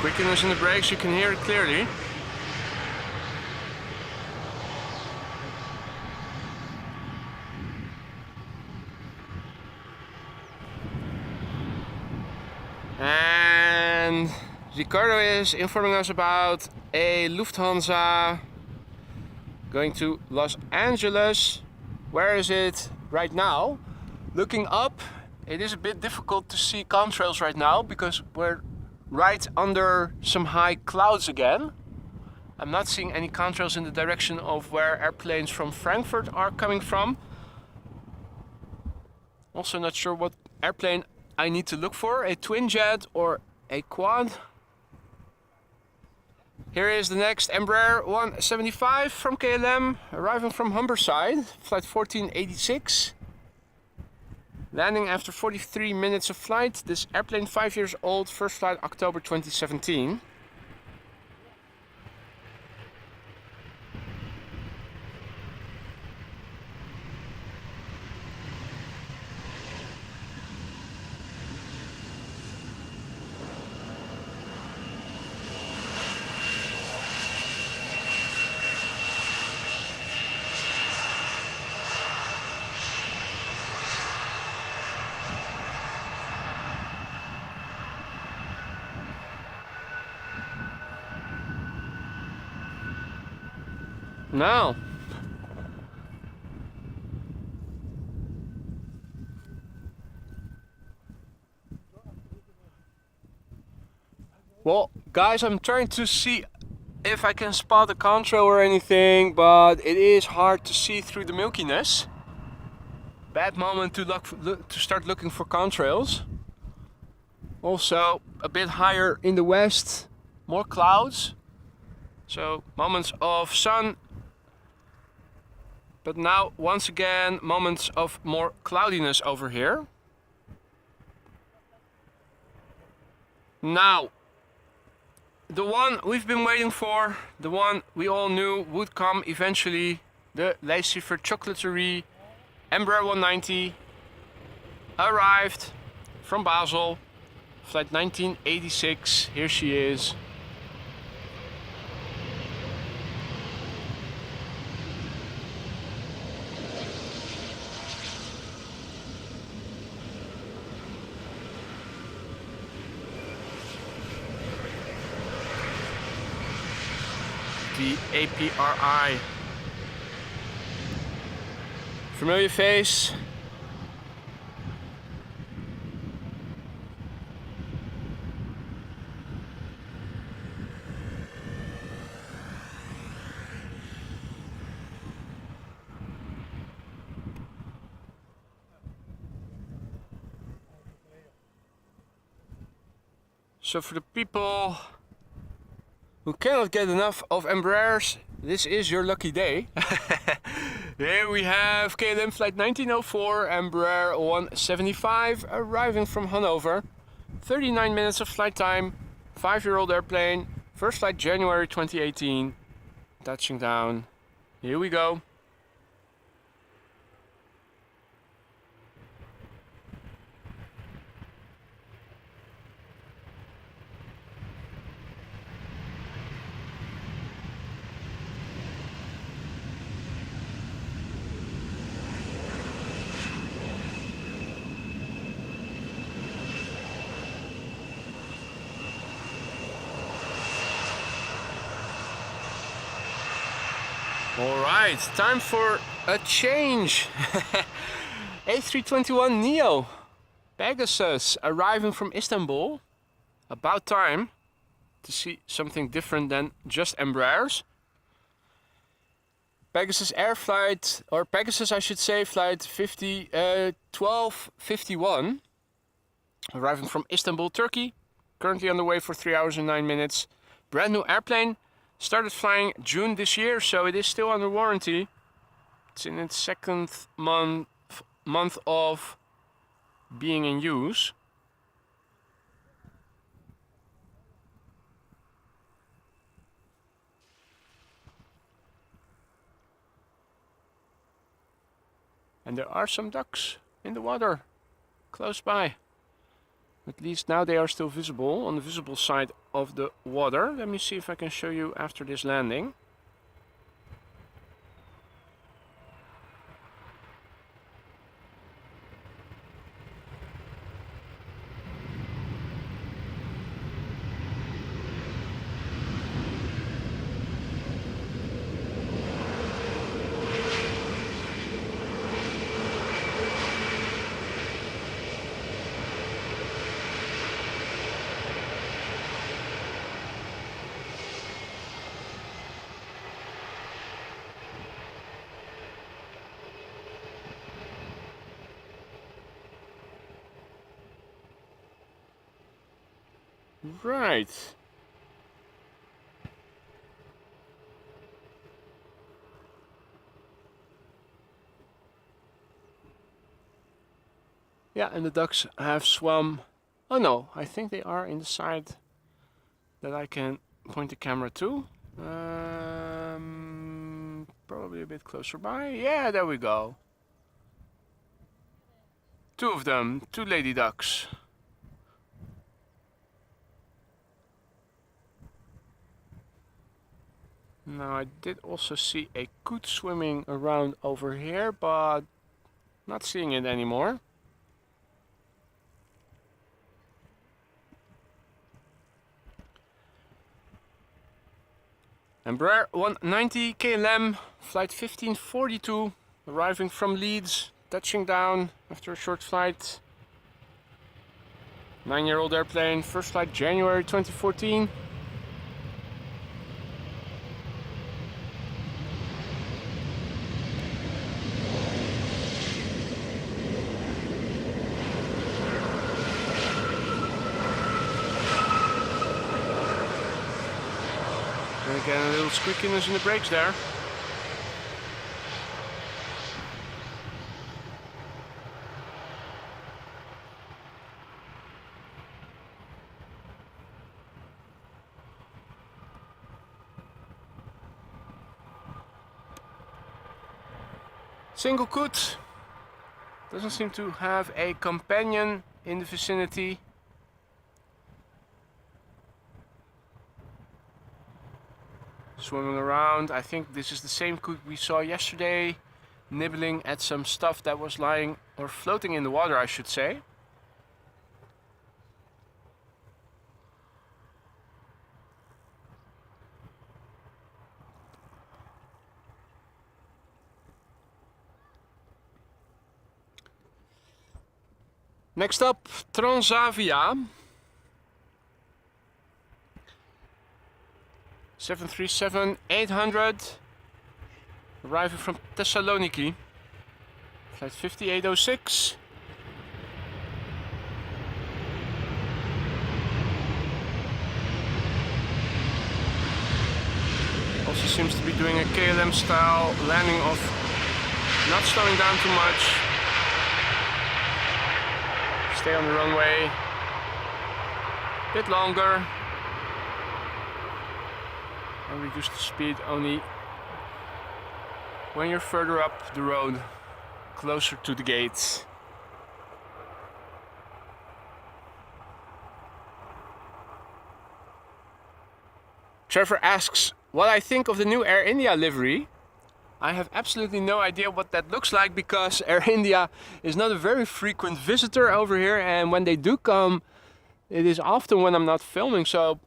Squeakiness in the brakes, you can hear it clearly. And Ricardo is informing us about a Lufthansa going to Los Angeles. Where is it right now? Looking up, it is a bit difficult to see contrails right now because we're right under some high clouds again. I'm not seeing any contrails in the direction of where airplanes from Frankfurt are coming from. Also not sure what airplane I need to look for, a twin jet or a quad. Here is the next Embraer 175 from KLM, arriving from Humberside, flight 1486. Landing after 43 minutes of flight. This airplane 5 years old, first flight October 2017. Now, well, guys, I'm trying to see if I can spot a contrail or anything, but it is hard to see through the milkiness. Bad moment to start looking for contrails. Also, a bit higher in the west, more clouds. So, moments of sun. But now, once again, moments of more cloudiness over here. Now, the one we've been waiting for, the one we all knew would come eventually, the Laissez-faire Chocolaterie Embraer 190, arrived from Basel, flight 1986. Here she is. The APRI. Familiar face. So for the people who cannot get enough of Embraers, this is your lucky day. Here we have KLM flight 1904, Embraer 175, arriving from Hanover. 39 minutes of flight time, 5-year-old airplane, first flight January 2018, touching down. Here we go. Alright, time for a change. A321neo Pegasus arriving from Istanbul. About time to see something different than just Embraers. Pegasus Air flight, or Pegasus I should say, flight 1251. Arriving from Istanbul, Turkey. Currently on the way for 3 hours and 9 minutes. Brand new airplane. Started flying June this year, so it is still under warranty. It's in its second month of being in use. And there are some ducks in the water close by. At least now they are still visible on the visible side of the water. Let me see if I can show you after this landing. Right. Yeah, and the ducks have swum. Oh no, I think they are in the side that I can point the camera to. Probably a bit closer by. Yeah, there we go. Two of them, two lady ducks. Now I did also see a coot swimming around over here, but not seeing it anymore. Embraer 190 KLM flight 1542 arriving from Leeds, touching down after a short flight. 9-year-old airplane, first flight January 2014. And again, a little squeakiness in the brakes there. Single coot. Doesn't seem to have a companion in the vicinity. Swimming around. I think this is the same coot we saw yesterday, nibbling at some stuff that was lying or floating in the water, I should say. Next up, Transavia 737-800, arriving from Thessaloniki, flight 5806. Also seems to be doing a KLM style landing off, not slowing down too much. Stay on the runway, a bit longer. And reduce the speed only when you're further up the road, closer to the gates. Trevor asks what I think of the new Air India livery. I have absolutely no idea what that looks like because Air India is not a very frequent visitor over here, and when they do come, it is often when I'm not filming, so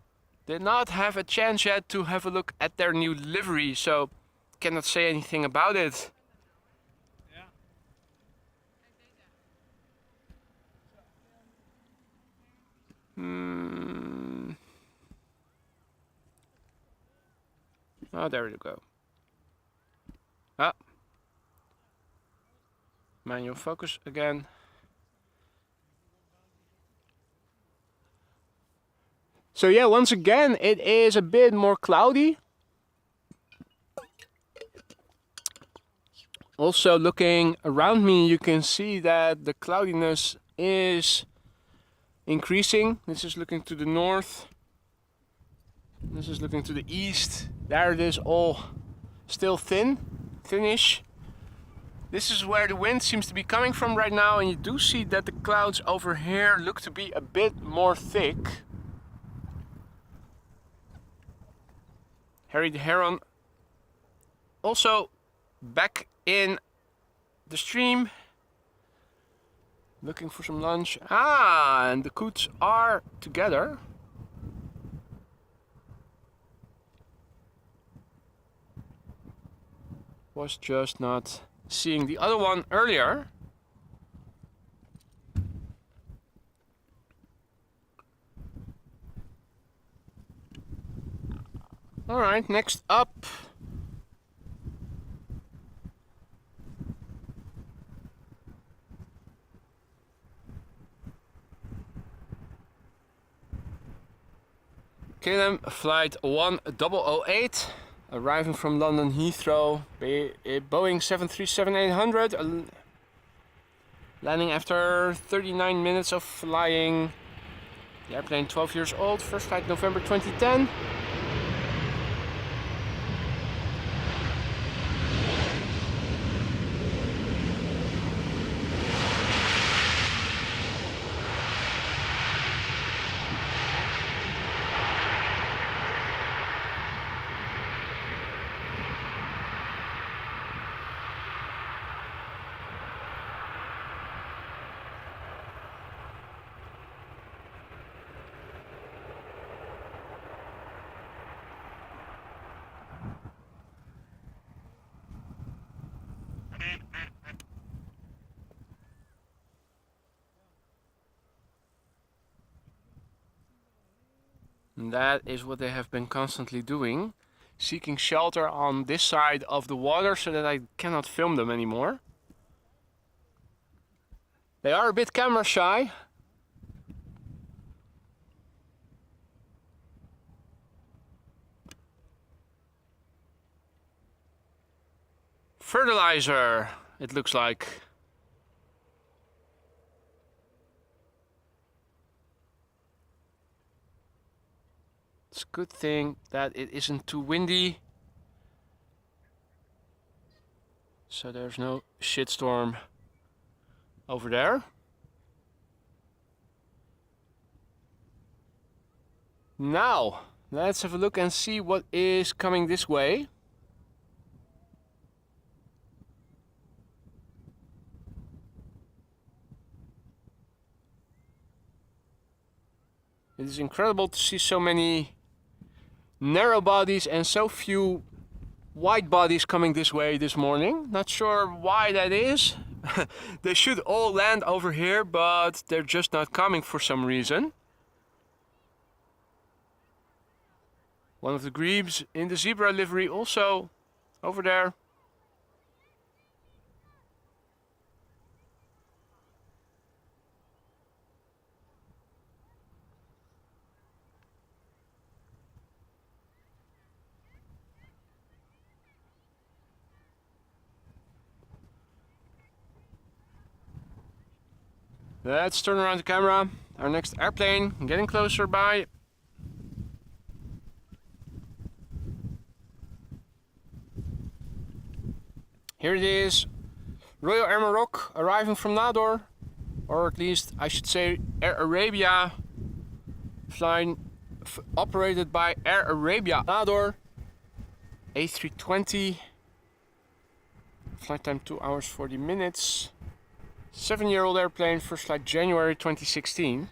did not have a chance yet to have a look at their new livery, so cannot say anything about it. Oh, there you go. Ah. Manual focus again. So yeah, once again, it is a bit more cloudy. Also, looking around me, you can see that the cloudiness is increasing. This is looking to the north. This is looking to the east. There it is, all still thinnish. This is where the wind seems to be coming from right now, and you do see that the clouds over here look to be a bit more thick. Harry the Heron also back in the stream, looking for some lunch. Ah, and the coots are together. Was just not seeing the other one earlier. All right, next up. KLM flight 1008, arriving from London Heathrow, Boeing 737-800, landing after 39 minutes of flying. The airplane 12 years old, first flight November 2010. And that is what they have been constantly doing, seeking shelter on this side of the water so that I cannot film them anymore. They are a bit camera shy. Fertilizer, it looks like. It's a good thing that it isn't too windy, so there's no shitstorm over there. Now, let's have a look and see what is coming this way. It is incredible to see so many narrow bodies and so few wide bodies coming this way this morning. Not sure why that is. They should all land over here, but they're just not coming for some reason. One of the grebes in the zebra livery also over there. Let's turn around the camera. Our next airplane, getting closer by. Here it is, Royal Air Maroc, arriving from Nador, or at least I should say Air Arabia, flying operated by Air Arabia Nador, A320, flight time 2 hours 40 minutes. 7-year-old airplane, first flight January 2016.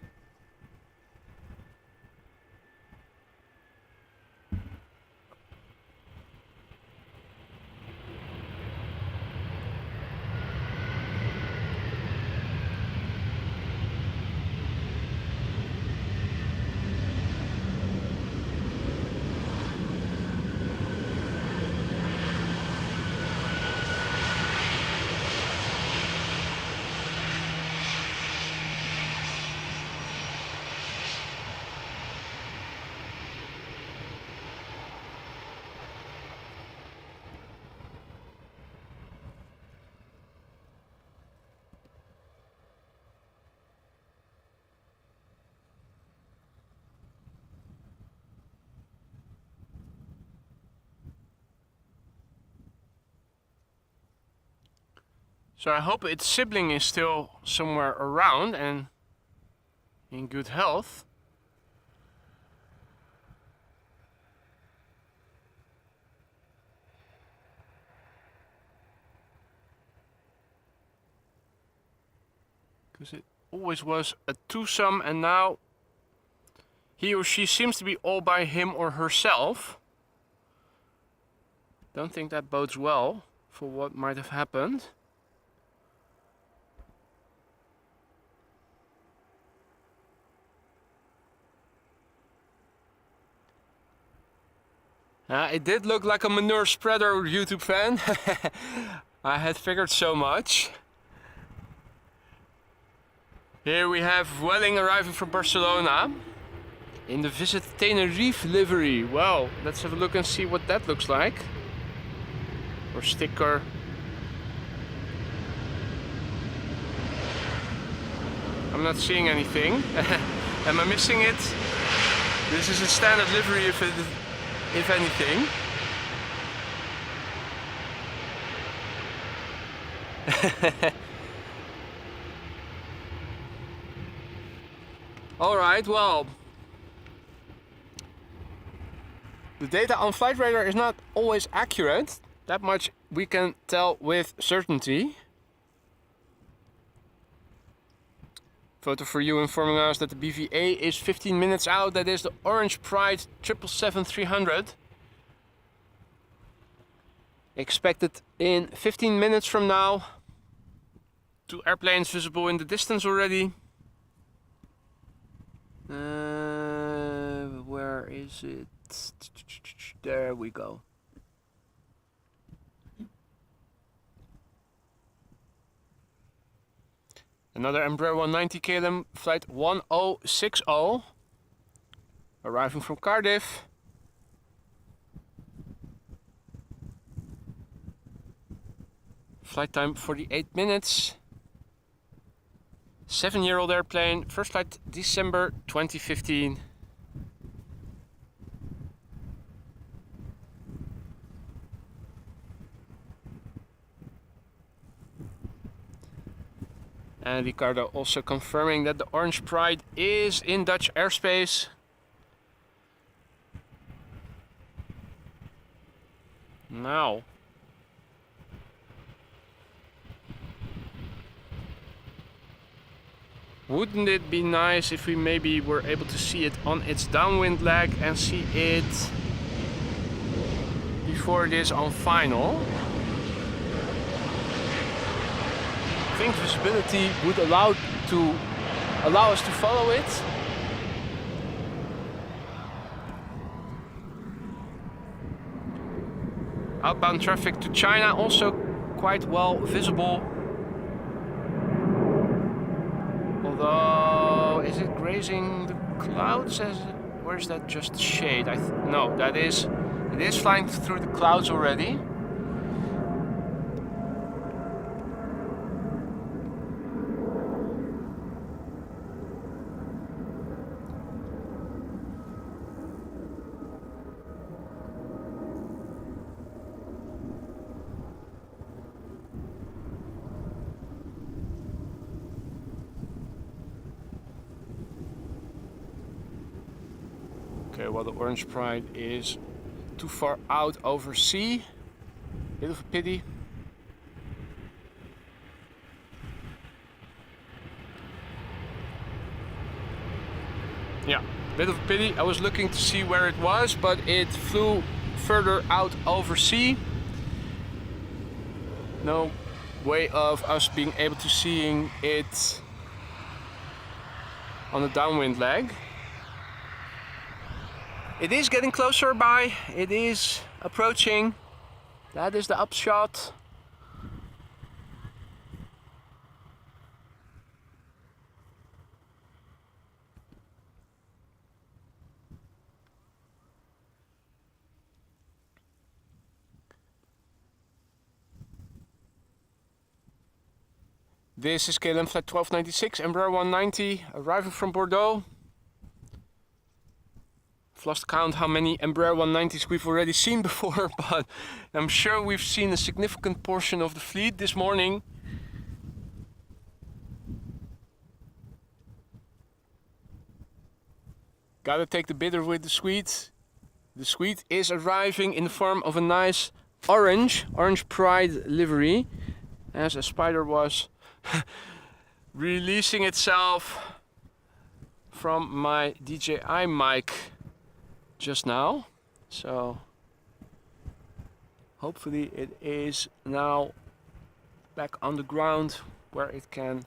So I hope its sibling is still somewhere around and in good health. Because it always was a twosome, and now he or she seems to be all by him or herself. Don't think that bodes well for what might have happened. It did look like a manure spreader, YouTube fan. I had figured so much. Here we have Welling arriving from Barcelona in the Visit Tenerife livery. Well, let's have a look and see what that looks like. Or sticker. I'm not seeing anything. Am I missing it? This is a standard livery if anything. Alright, well, the data on Flight Radar is not always accurate. That much we can tell with certainty. Photo for you informing us that the BVA is 15 minutes out. That is the Orange Pride 777-300. Expected in 15 minutes from now. 2 airplanes visible in the distance already. Where is it? There we go. Another Embraer 190 KLM flight 1060 arriving from Cardiff. Flight time 48 minutes. 7-year-old airplane, first flight December 2015. And Ricardo also confirming that the Orange Pride is in Dutch airspace. Now. Wouldn't it be nice if we maybe were able to see it on its downwind leg and see it before it is on final? I think visibility would allow us to follow it. Outbound traffic to China also quite well visible. Although, is it grazing the clouds? Or is that just shade? No, it is flying through the clouds already. Okay, well, the Orange Pride is too far out over sea. Bit of a pity. Yeah, bit of a pity. I was looking to see where it was, but it flew further out over sea. No way of us being able to seeing it on the downwind leg. It is getting closer by, it is approaching. That is the upshot. This is KLM flight 1296, Embraer 190, arriving from Bordeaux. I've lost count how many Embraer 190s we've already seen before, but I'm sure we've seen a significant portion of the fleet this morning. Gotta take the bitter with the sweet. The sweet is arriving in the form of a nice orange Pride livery, as a spider was releasing itself from my DJI mic just now. So hopefully it is now back on the ground where it can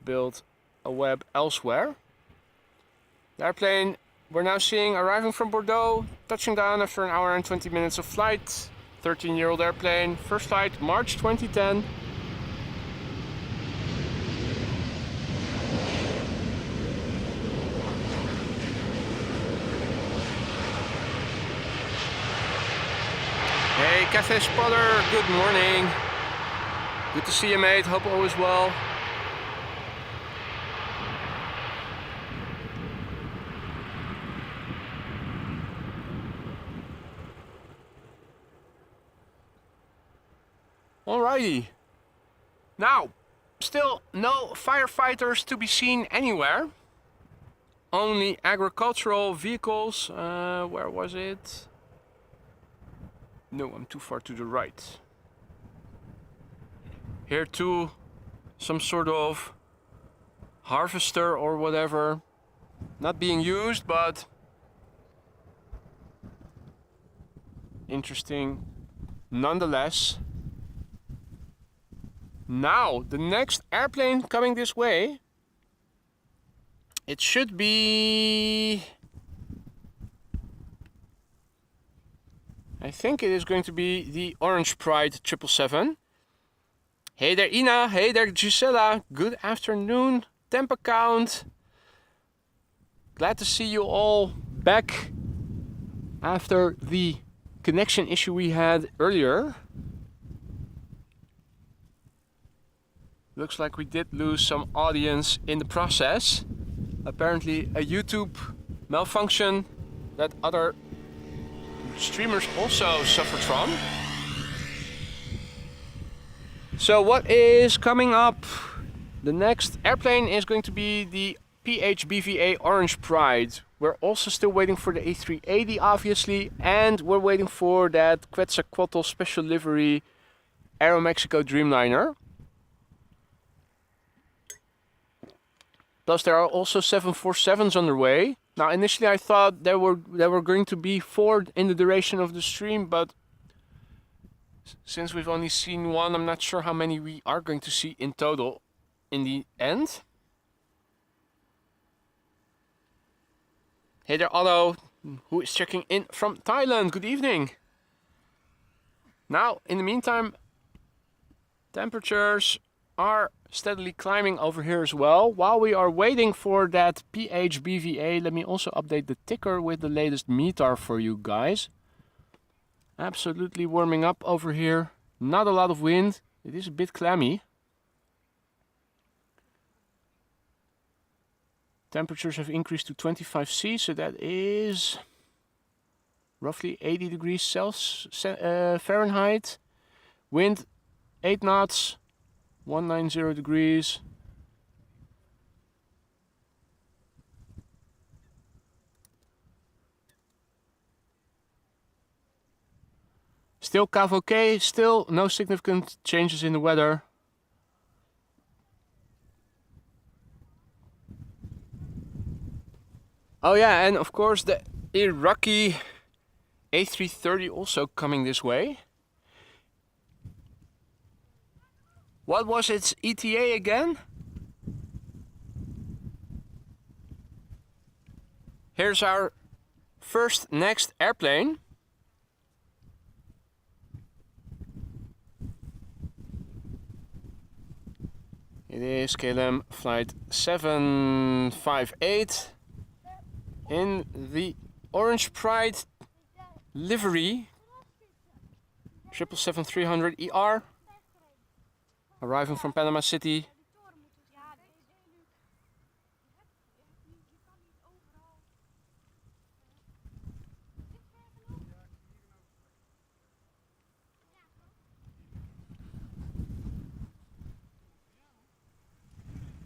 build a web elsewhere. The airplane we're now seeing arriving from Bordeaux, touching down after an hour and 20 minutes of flight. 13-year-old airplane, first flight March 2010. Hey Cafe Spotter, good morning. Good to see you, mate, hope all is well. Alrighty. Now, still no firefighters to be seen anywhere. Only agricultural vehicles. Where was it? No, I'm too far to the right. Here too, some sort of harvester or whatever. Not being used, but interesting nonetheless. Now, the next airplane coming this way, it should be, I think it is going to be the Orange Pride 777. Hey there Ina, hey there Gisela, good afternoon, temp account. Glad to see you all back after the connection issue we had earlier. Looks like we did lose some audience in the process. Apparently a YouTube malfunction that other streamers also suffered from. So what is coming up? The next airplane is going to be the PHBVA Orange Pride. We're also still waiting for the A380 obviously, and we're waiting for that Quetzalcoatl special livery Aeromexico Dreamliner. Plus there are also 747s on the way. Now initially I thought there were going to be 4 in the duration of the stream, but since we've only seen one, I'm not sure how many we are going to see in total in the end. Hey there Otto, who is checking in from Thailand. Good evening. Now in the meantime, temperatures are steadily climbing over here as well. While we are waiting for that PHBVA, let me also update the ticker with the latest METAR for you guys. Absolutely warming up over here. Not a lot of wind. It is a bit clammy. Temperatures have increased to 25 C, so that is roughly 80 degrees Celsius, Fahrenheit. Wind 8 knots. 190 degrees. Still KVK, still no significant changes in the weather. Oh yeah, and of course the Iraqi A330 also coming this way. What was its ETA again? Here's our first next airplane. It is KLM flight 758 in the Orange Pride livery 777-300 ER. Arriving from Panama City.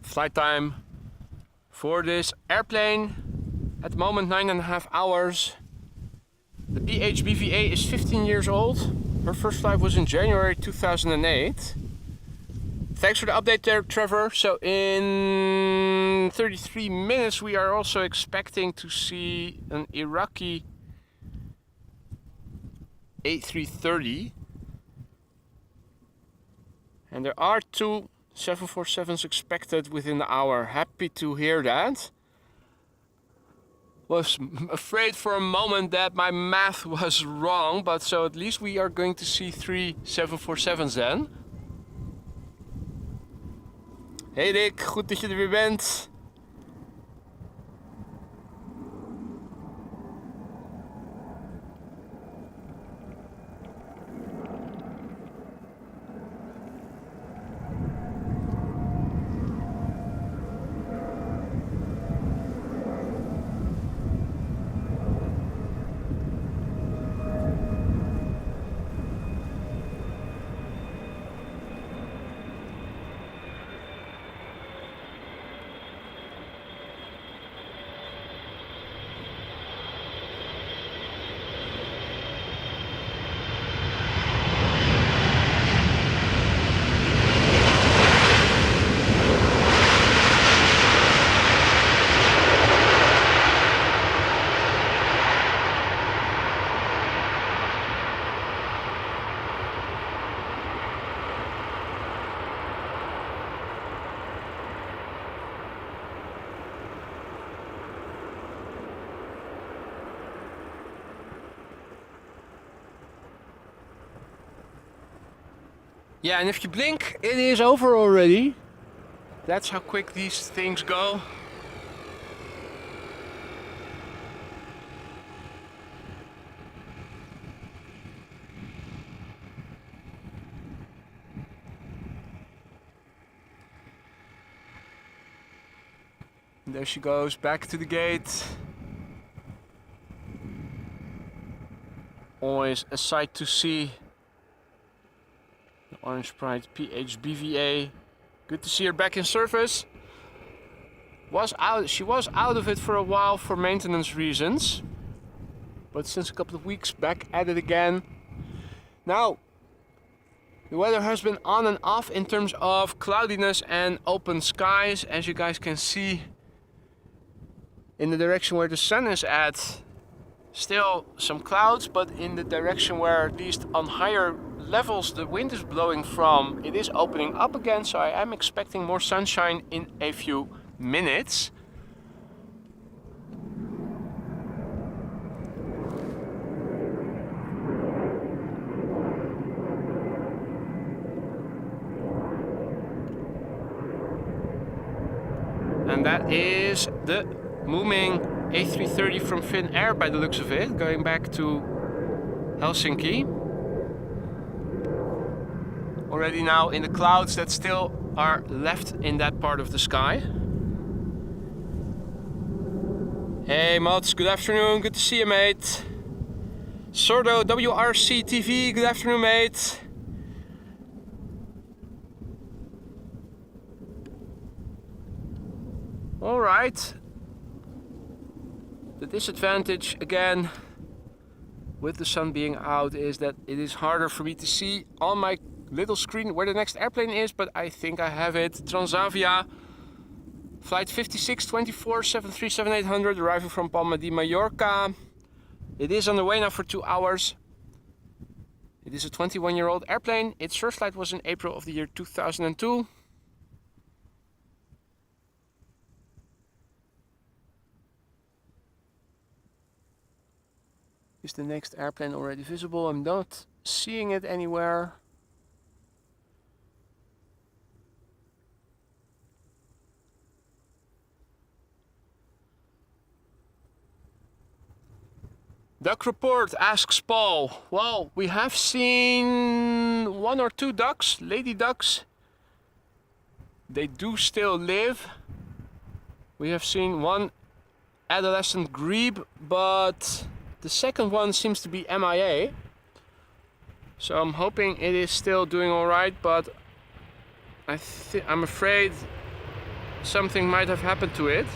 Flight time for this airplane. At the moment 9.5 hours. The BHBVA is 15 years old. Her first flight was in January 2008. Thanks for the update there, Trevor. So in 33 minutes we are also expecting to see an Iraqi A330. And there are 2 747s expected within the hour. Happy to hear that. Was afraid for a moment that my math was wrong, but so at least we are going to see 3 747s then. Hey Rick, goed dat je er weer bent. Yeah, and if you blink, it is over already. That's how quick these things go. And there she goes, back to the gate. Always a sight to see. Orange Pride PHBVA. Good to see her back in service. She was out of it for a while for maintenance reasons, but since a couple of weeks back at it again. Now, the weather has been on and off in terms of cloudiness and open skies, as you guys can see in the direction where the sun is at. Still some clouds, but in the direction where at least on higher levels the wind is blowing from, it is opening up again, so I am expecting more sunshine in a few minutes. And that is the moving A330 from Finnair by the looks of it, going back to Helsinki. Already now in the clouds that still are left in that part of the sky. Hey Mats, good afternoon, good to see you mate. Sordo WRC TV, good afternoon mate. Alright. The disadvantage again with the sun being out is that it is harder for me to see on my little screen where the next airplane is, but I think I have it. Transavia, flight 5624 737-800, arriving from Palma de Mallorca. It is on the way now for 2 hours. It is a 21-year-old airplane. Its first flight was in April of the year 2002. Is the next airplane already visible? I'm not seeing it anywhere. Duck report, asks Paul. Well, we have seen 1 or 2 ducks, lady ducks. They do still live. We have seen 1 adolescent grebe, but the second one seems to be MIA. So I'm hoping it is still doing alright, but I'm afraid something might have happened to it.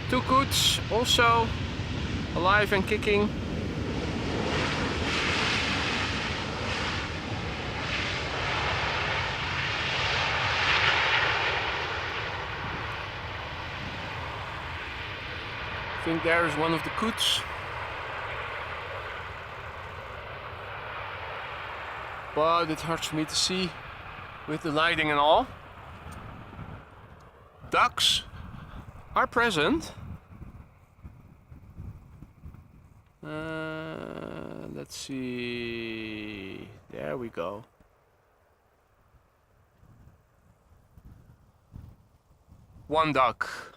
Two coots also alive and kicking. I think there is one of the coots. But it's hard for me to see with the lighting and all. Ducks are present. Let's see. There we go. One duck.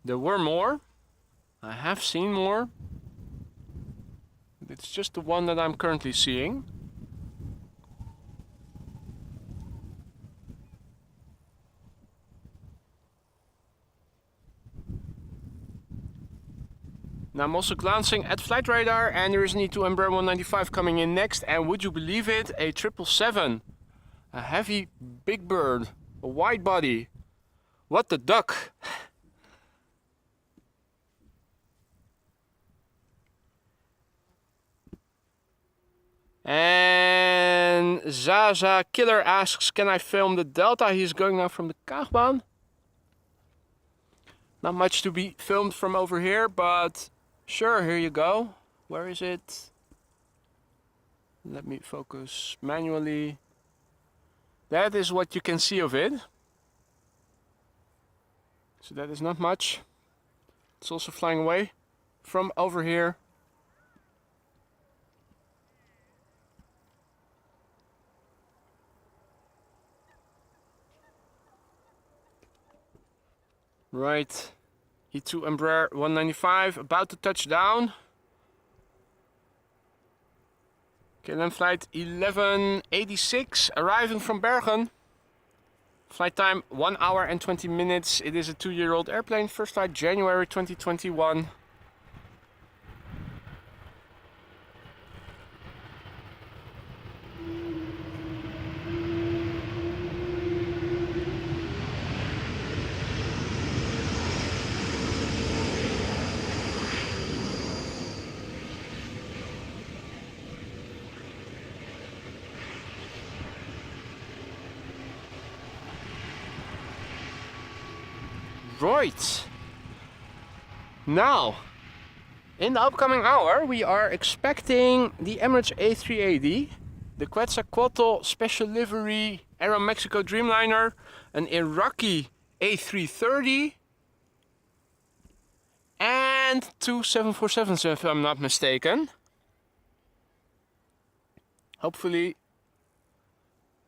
There were more. I have seen more. It's just the one that I'm currently seeing. Now I'm also glancing at flight radar, and there is an E2 Embraer 195 coming in next. And would you believe it? A 777. A heavy big bird. A wide body. What the duck? And Zaza Killer asks, can I film the Delta? He's going now from the Kaagbaan. Not much to be filmed from over here, but sure, here you go. Where is it? Let me focus manually. That is what you can see of it. So that is not much. It's also flying away from over here. Right, E2 Embraer 195 about to touch down. KLM flight 1186 arriving from Bergen. Flight time 1 hour and 20 minutes. It is a 2-year-old airplane. First flight January 2021. Right. Now, in the upcoming hour, we are expecting the Emirates A388, the Quetzalcoatl special livery Aeromexico Dreamliner, an Iraqi A330, and two 747s if I'm not mistaken. Hopefully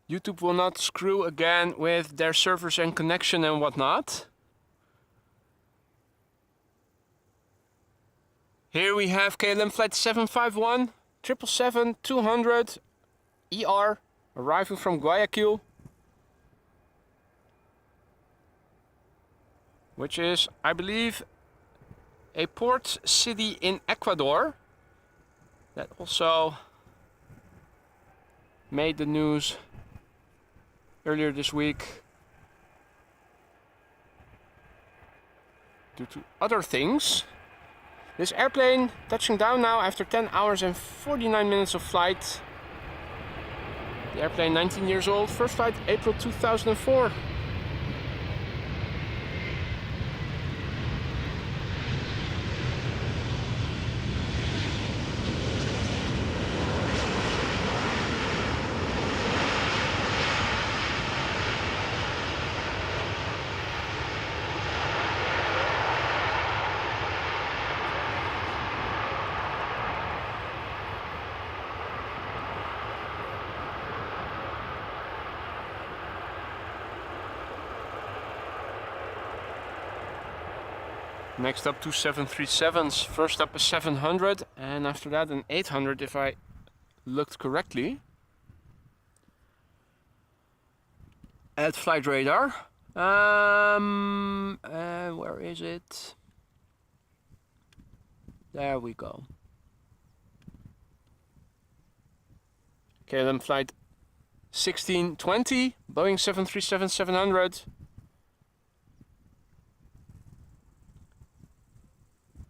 YouTube will not screw again with their servers and connection and whatnot. Here we have KLM flight 751, 777-200 ER arriving from Guayaquil, which is, I believe, a port city in Ecuador that also made the news earlier this week due to other things. This airplane touching down now after 10 hours and 49 minutes of flight. The airplane 19 years old, first flight April 2004. Next up, two 737s. First up a 700, and after that an 800 if I looked correctly. at flight radar. Where is it? There we go. KLM flight 1620, Boeing 737-700.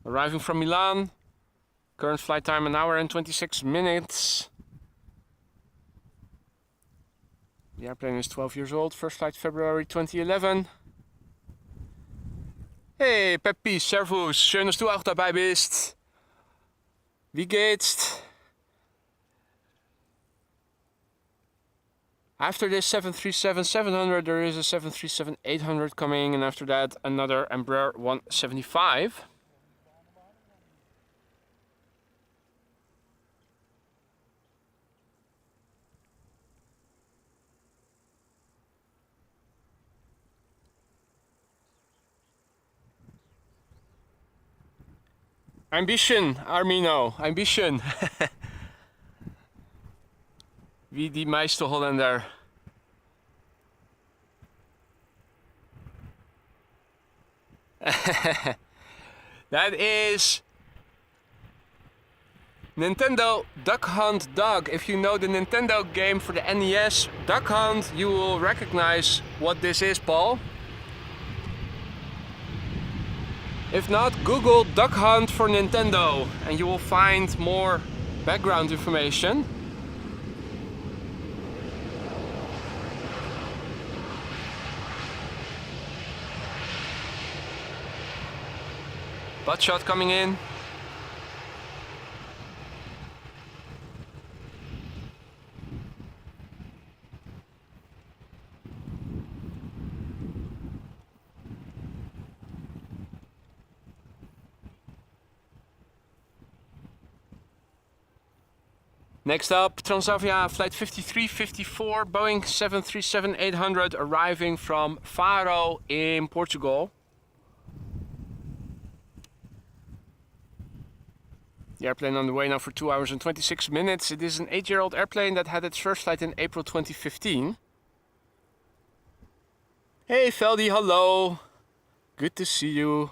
Arriving from Milan. Current flight time 1 hour and 26 minutes. The airplane is 12 years old. First flight February 2011. Hey Peppi, servus. Schön, dass du auch dabei bist. Wie geht's? After this 737-700 there is a 737-800 coming, and after that another Embraer 175. Ambition, Armino, ambition. Wie die meiste Hollander. That is Nintendo Duck Hunt Dog. If you know the Nintendo game for the NES, Duck Hunt, you will recognize what this is, Paul. If not, Google Duck Hunt for Nintendo and you will find more background information. Butt shot coming in. Next up, Transavia flight 5354, Boeing 737-800 arriving from Faro in Portugal. The airplane on the way now for 2 hours and 26 minutes. It is an 8-year-old airplane that had its first flight in April 2015. Hey Veldy, hello. Good to see you.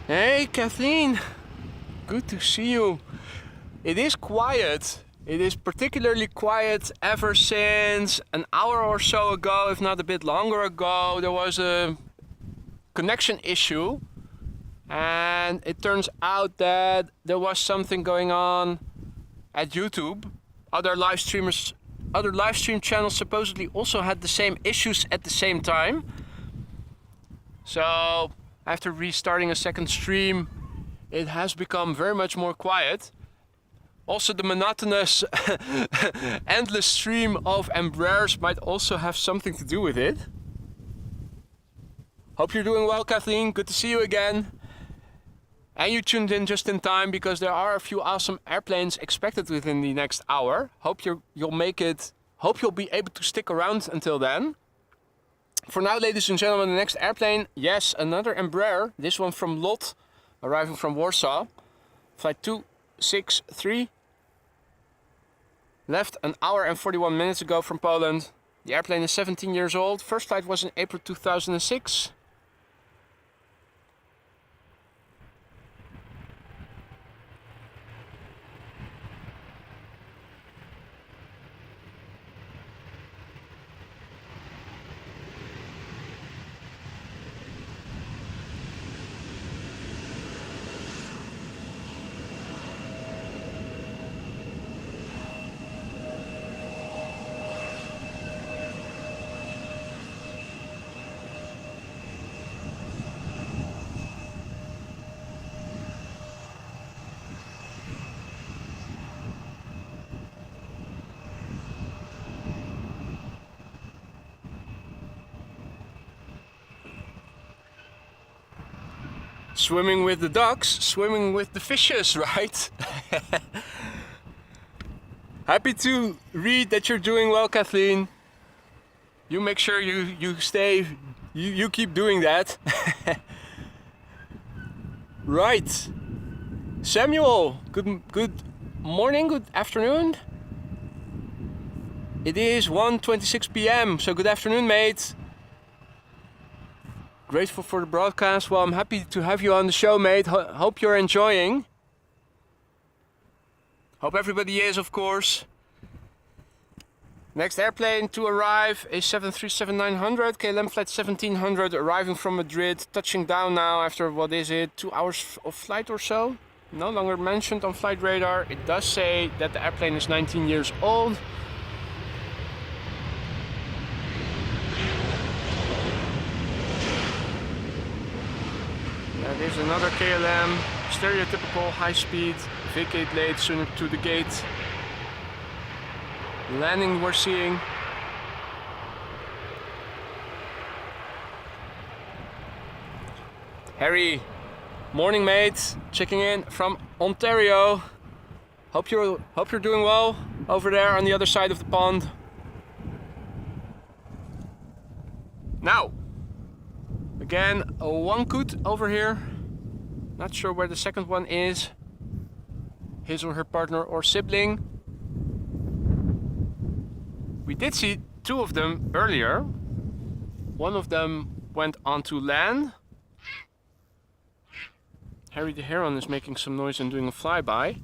Hey Kathleen, good to see you. It is quiet. It is particularly quiet ever since an hour or so ago, if not a bit longer ago, there was a connection issue. And it turns out that there was something going on at YouTube. Other live stream channels supposedly also had the same issues at the same time. So after restarting a second stream, it has become very much more quiet. Also, the monotonous endless stream of Embraers might also have something to do with it. Hope you're doing well, Kathleen. Good to see you again. And you tuned in just in time because there are a few awesome airplanes expected within the next hour. Hope you'll make it. Hope you'll be able to stick around until then. For now, ladies and gentlemen, the next airplane, yes, another Embraer. This one from Lot, arriving from Warsaw. Flight 263. Left an hour and 41 minutes ago from Poland. The airplane is 17 years old. First flight was in April 2006. Swimming with the ducks, swimming with the fishes, right? Happy to read that you're doing well, Kathleen. You make sure you stay, you keep doing that. Right. Samuel, good morning, good afternoon. It is 1:26 p.m, so good afternoon, mate. Grateful for the broadcast. Well, I'm happy to have you on the show, mate. Hope you're enjoying. Hope everybody is, of course. Next airplane to arrive is 737-900, KLM flight 1700, arriving from Madrid, touching down now after, what is it, 2 hours of flight or so? No longer mentioned on flight radar. It does say that the airplane is 19 years old. There's another KLM, stereotypical high speed, vacate late, sooner to the gate. Landing we're seeing. Harry, morning mate, checking in from Ontario. Hope you're doing well over there on the other side of the pond. Now, again, one coot over here. Not sure where the second one is. His or her partner or sibling. We did see two of them earlier. One of them went onto land. Harry the Heron is making some noise and doing a flyby.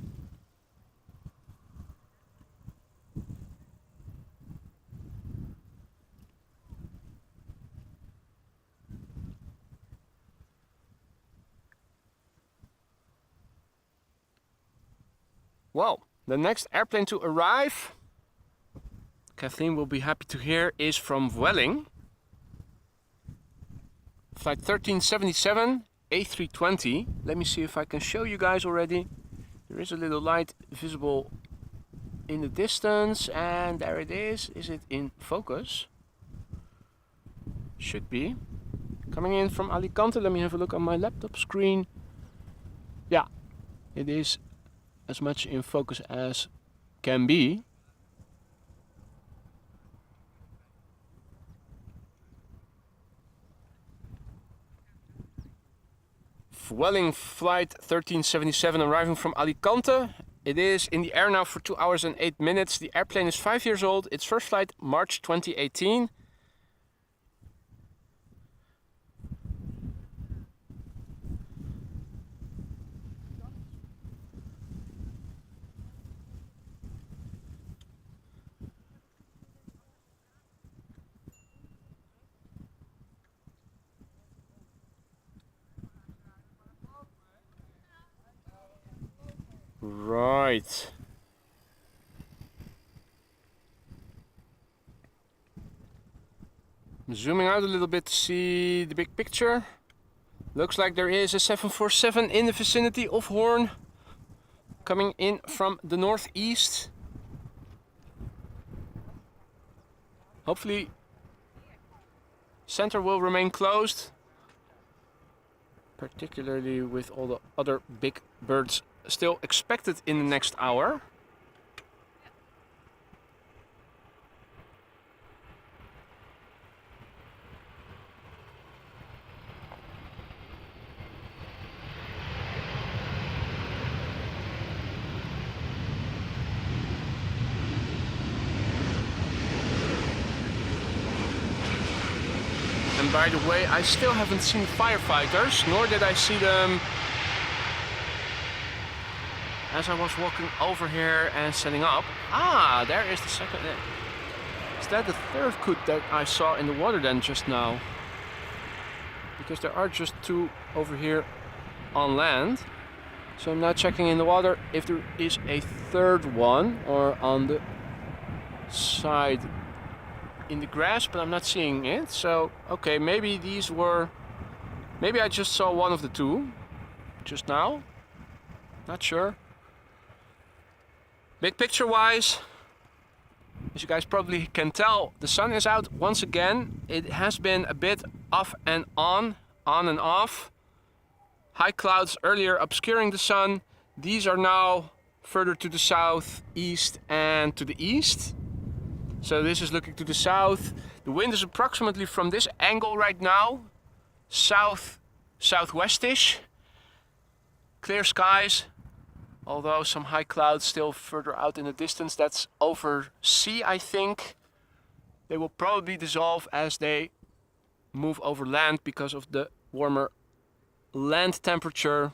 Well, the next airplane to arrive, Kathleen will be happy to hear, is from Vueling. Flight 1377, A320. Let me see if I can show you guys already. There is a little light visible in the distance, and there it is. Is it in focus? Should be. Coming in from Alicante. Let me have a look on my laptop screen. Yeah, it is as much in focus as can be. Vueling flight 1377 arriving from Alicante. It is in the air now for 2 hours and 8 minutes. The airplane is 5 years old. Its first flight March 2018. Right. I'm zooming out a little bit to see the big picture. Looks like there is a 747 in the vicinity of Hoorn, coming in from the northeast. Hopefully, center will remain closed, particularly with all the other big birds still expected in the next hour. And by the way, I still haven't seen firefighters, nor did I see them as I was walking over here and setting up. Ah, there is the second. Is that the third coot that I saw in the water then just now? Because there are just two over here on land. So I'm now checking in the water if there is a third one or on the side in the grass, but I'm not seeing it. So, okay, maybe these were... Maybe I just saw one of the two just now. Not sure. Big picture wise, as you guys probably can tell, the sun is out once again. It has been a bit off and on and off. high clouds earlier obscuring the sun. These are now further to the south, east and to the east. So this is looking to the south. The wind is approximately from this angle right now, southwestish. Clear skies, although some high clouds still further out in the distance. That's over sea, I think. They will probably dissolve as they move over land because of the warmer land temperature.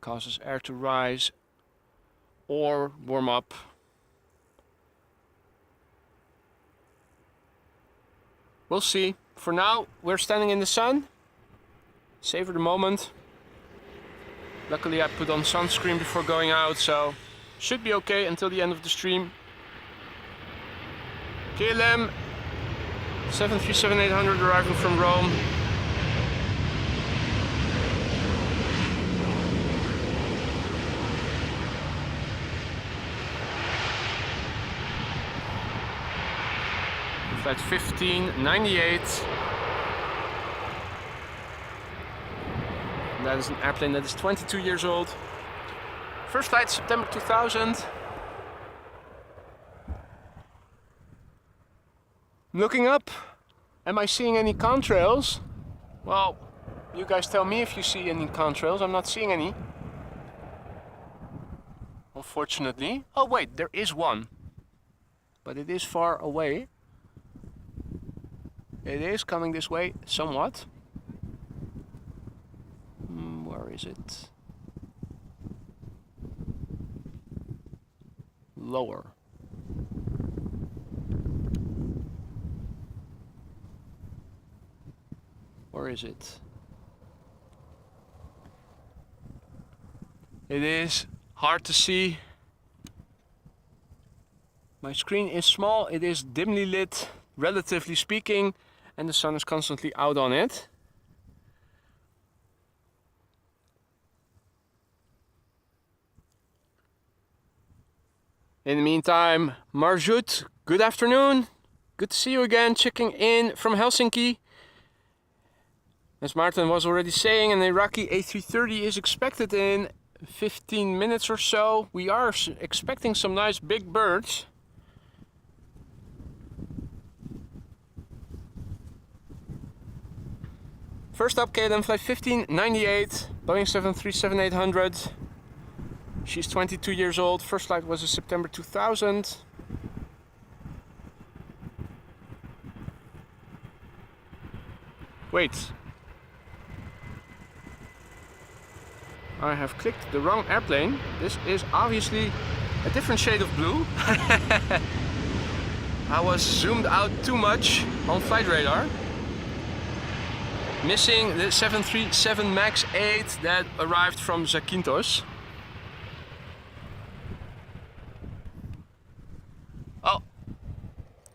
Causes air to rise or warm up. We'll see. For now, we're standing in the sun. Savor the moment. Luckily, I put on sunscreen before going out, so should be okay until the end of the stream. KLM B773 arriving from Rome. Flight 1598. And that is an airplane that is 22 years old. First flight September 2000. Looking up, am I seeing any contrails? Well, you guys tell me if you see any contrails. I'm not seeing any. Unfortunately. Oh wait, there is one. But it is far away. It is coming this way somewhat. Where is it? Lower. Where is it? It is hard to see. My screen is small, it is dimly lit, relatively speaking, and the sun is constantly out on it. In the meantime, Marjut, good afternoon. Good to see you again, checking in from Helsinki. As Martin was already saying, an Iraqi A330 is expected in 15 minutes or so. We are expecting some nice big birds. First up, KLM flight 1598, Boeing 737-800. She's 22 years old. First flight was in September 2000. Wait. I have clicked the wrong airplane. This is obviously a different shade of blue. I was zoomed out too much on flight radar. Missing the 737 MAX 8 that arrived from Zakynthos. Oh,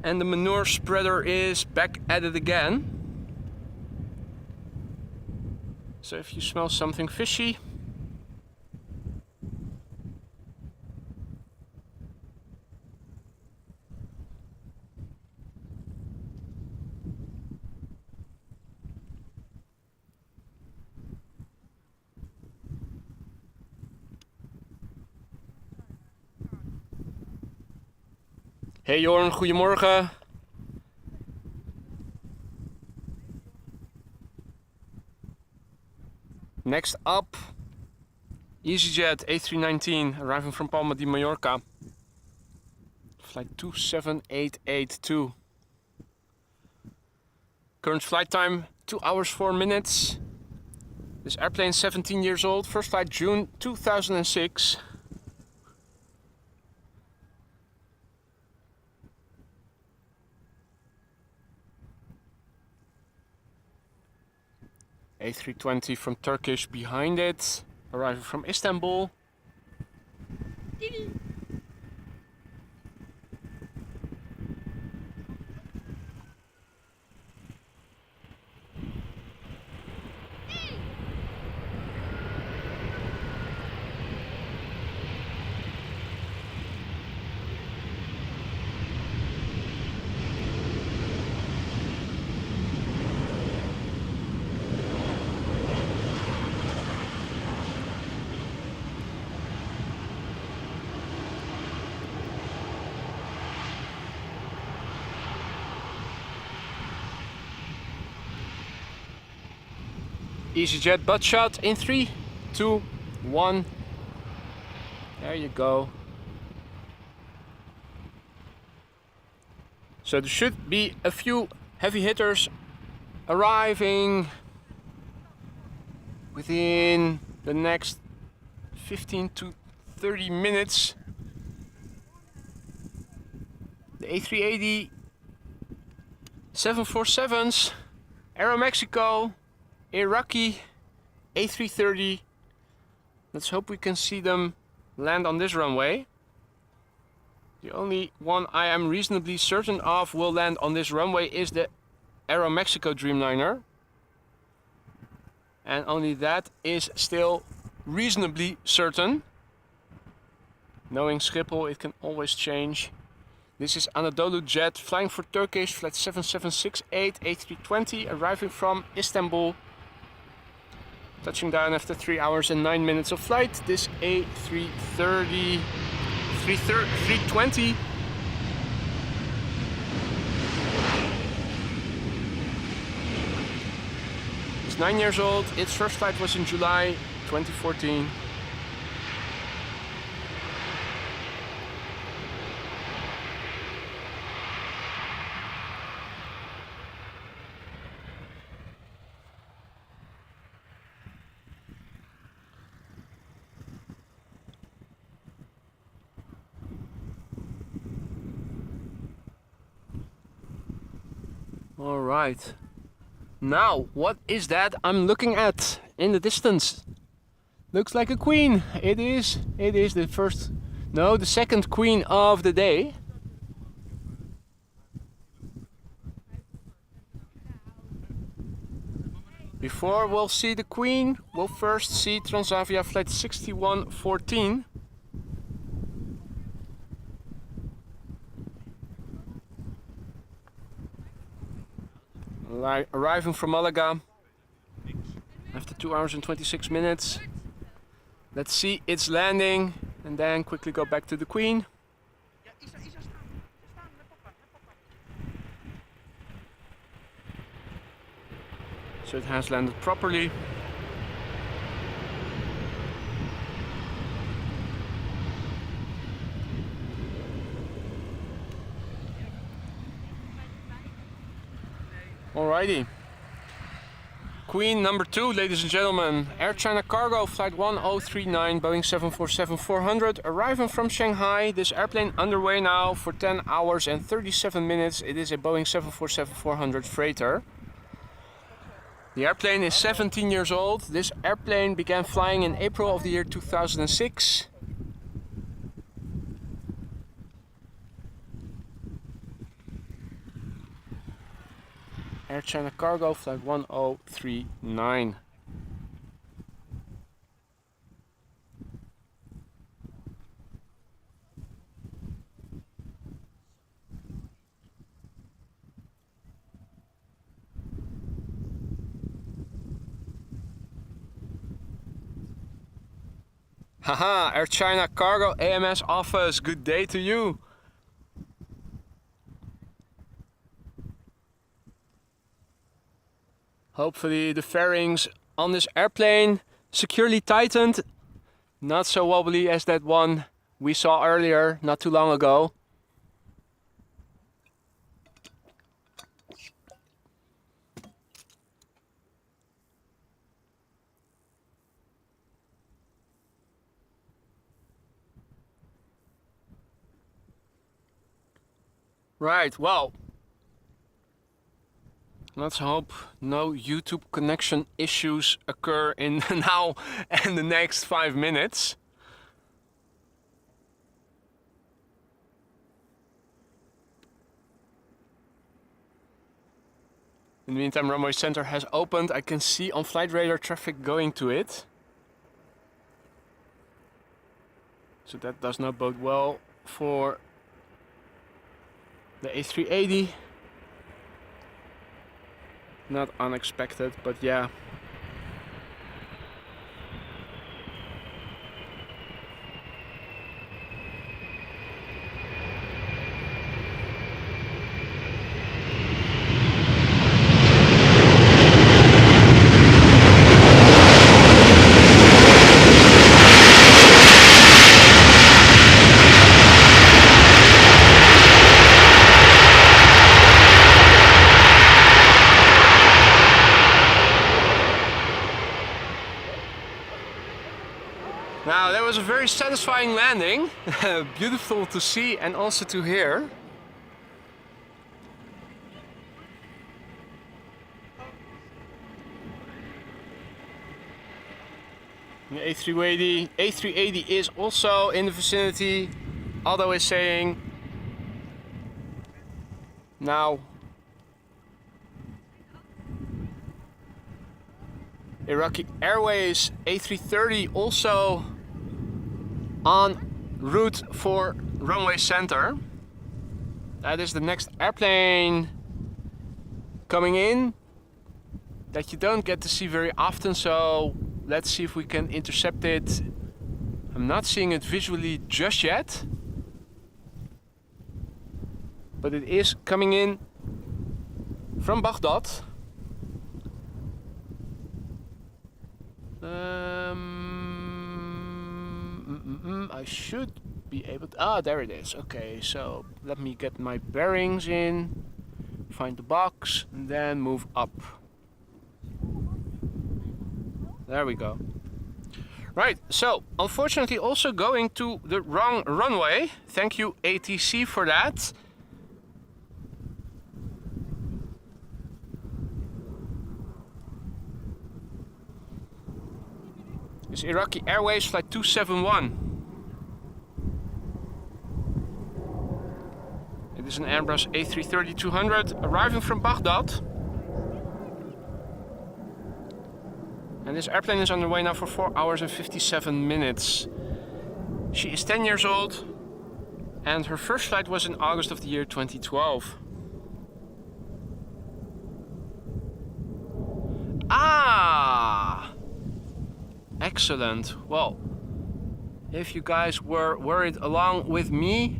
and the manure spreader is back at it again. So if you smell something fishy, hey Jorn, goedemorgen. Next up, EasyJet A319 arriving from Palma de Mallorca. Flight 27882. Current flight time 2 hours 4 minutes. This airplane is 17 years old. First flight June 2006. A320 from Turkish behind it, arriving from Istanbul. EasyJet butt shot in 3, 2, 1. There you go. So there should be a few heavy hitters arriving within the next 15 to 30 minutes. The A380 747s, Aeromexico, Iraqi, A330. Let's hope we can see them land on this runway. The only one I am reasonably certain of will land on this runway is the Aeromexico Dreamliner. And only that is still reasonably certain. Knowing Schiphol, it can always change. This is Anadolu Jet flying for Turkish, flight 7768 A320, arriving from Istanbul. Touching down after 3 hours and 9 minutes of flight. This A330, 320. It's 9 years old. Its first flight was in July 2014. All right. Now, what is that I'm looking at in the distance? Looks like a queen. It is the first, no, the second queen of the day. Before we'll see the queen, we'll first see Transavia flight 6114. Arriving from Malaga after 2 hours and 26 minutes. Let's see its landing and then quickly go back to the Queen. So it has landed properly. Alrighty. Queen number 2, ladies and gentlemen. Air China Cargo, flight 1039, Boeing 747-400, arriving from Shanghai. This airplane underway now for 10 hours and 37 minutes. It is a Boeing 747-400 freighter. The airplane is 17 years old. This airplane began flying in April of the year 2006. Air China Cargo, flight 1039. Haha, Air China Cargo AMS office, good day to you. Hopefully the fairings on this airplane securely tightened, not so wobbly as that one we saw earlier, not too long ago. Right, well, let's hope no YouTube connection issues occur in now and the next 5 minutes. In the meantime, runway center has opened. I can see on flight radar traffic going to it. So that does not bode well for the A380. Not unexpected, but yeah. was a very satisfying landing. Beautiful to see and also to hear. The A380 is also in the vicinity. Aldo is saying now. Iraqi Airways A330 also en route for runway center. That is the next airplane coming in that you don't get to see very often, so let's see if we can intercept it. I'm not seeing it visually just yet, but it is coming in from Baghdad. I should be able to... Ah, there it is. Okay, so let me get my bearings in, find the box, and then move up. There we go. Right, so unfortunately also going to the wrong runway. Thank you ATC for that. It's Iraqi Airways flight 271. It is an Airbus A330-200 arriving from Baghdad. And this airplane is on the way now for 4 hours and 57 minutes. She is 10 years old and her first flight was in August of the year 2012. Ah! Excellent. Well, if you guys were worried along with me,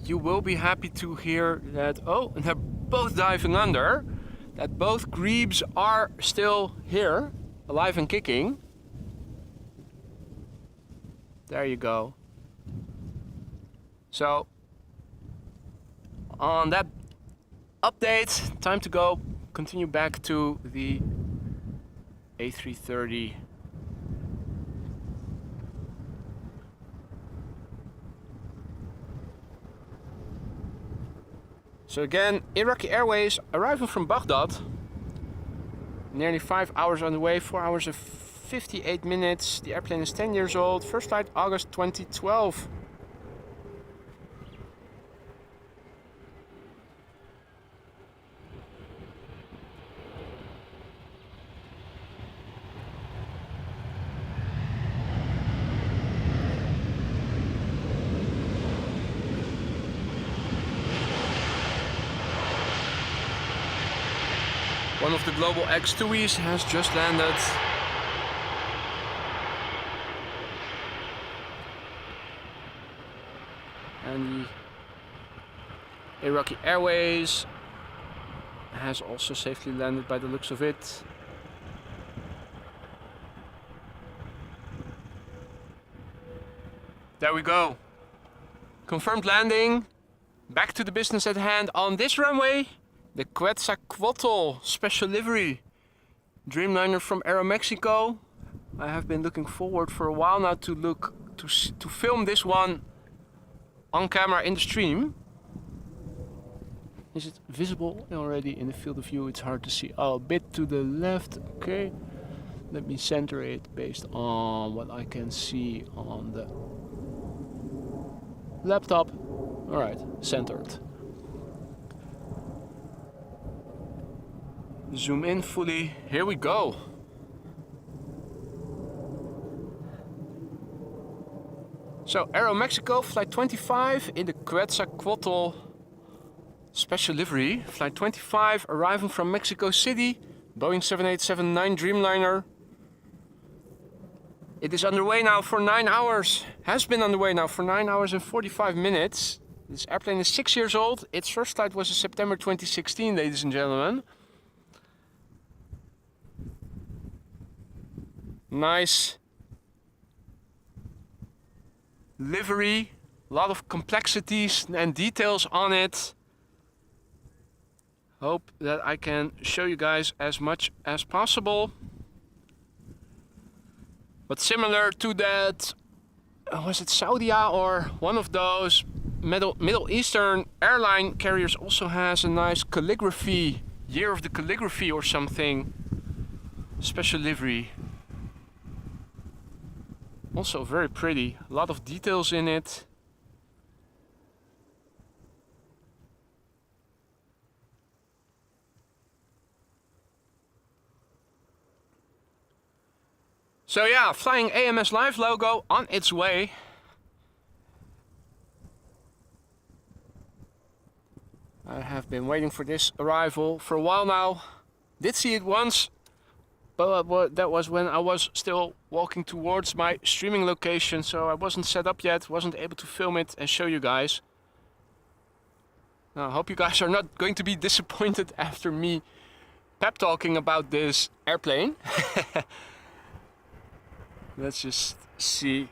you will be happy to hear that, oh, and they're both diving under, that both grebes are still here, alive and kicking. There you go. So, on that update, time to go continue back to the A330. So again, Iraqi Airways arriving from Baghdad. Nearly 5 hours on the way, 4 hours and 58 minutes. The airplane is 10 years old. First flight August 2012. One of the Global X2Es has just landed. And the Iraqi Airways has also safely landed by the looks of it. There we go. Confirmed landing. Back to the business at hand on this runway. The Quetzalcoatl special livery Dreamliner from Aeromexico. I have been looking forward for a while now to film this one on camera in the stream. Is it visible already in the field of view? It's hard to see. Oh, a bit to the left. Okay. Let me center it based on what I can see on the laptop. Alright, centered. Zoom in fully. Here we go. So Aeromexico flight 25 in the Quetzalcoatl special livery. Flight 25 arriving from Mexico City. Boeing 7879 Dreamliner. It is underway now for 9 hours. Has been underway now for 9 hours and 45 minutes. This airplane is 6 years old. Its first flight was in September 2016, ladies and gentlemen. Nice livery, a lot of complexities and details on it. Hope that I can show you guys as much as possible. But similar to that was it Saudia or one of those Middle Eastern airline carriers also has a nice calligraphy, year of the calligraphy or something, special livery. Also very pretty, a lot of details in it. So yeah, flying AMS Live logo on its way. I have been waiting for this arrival for a while now. Did see it once, but that was when I was still walking towards my streaming location, so I wasn't set up yet, wasn't able to film it and show you guys. Now, I hope you guys are not going to be disappointed after me pep talking about this airplane. Let's just see.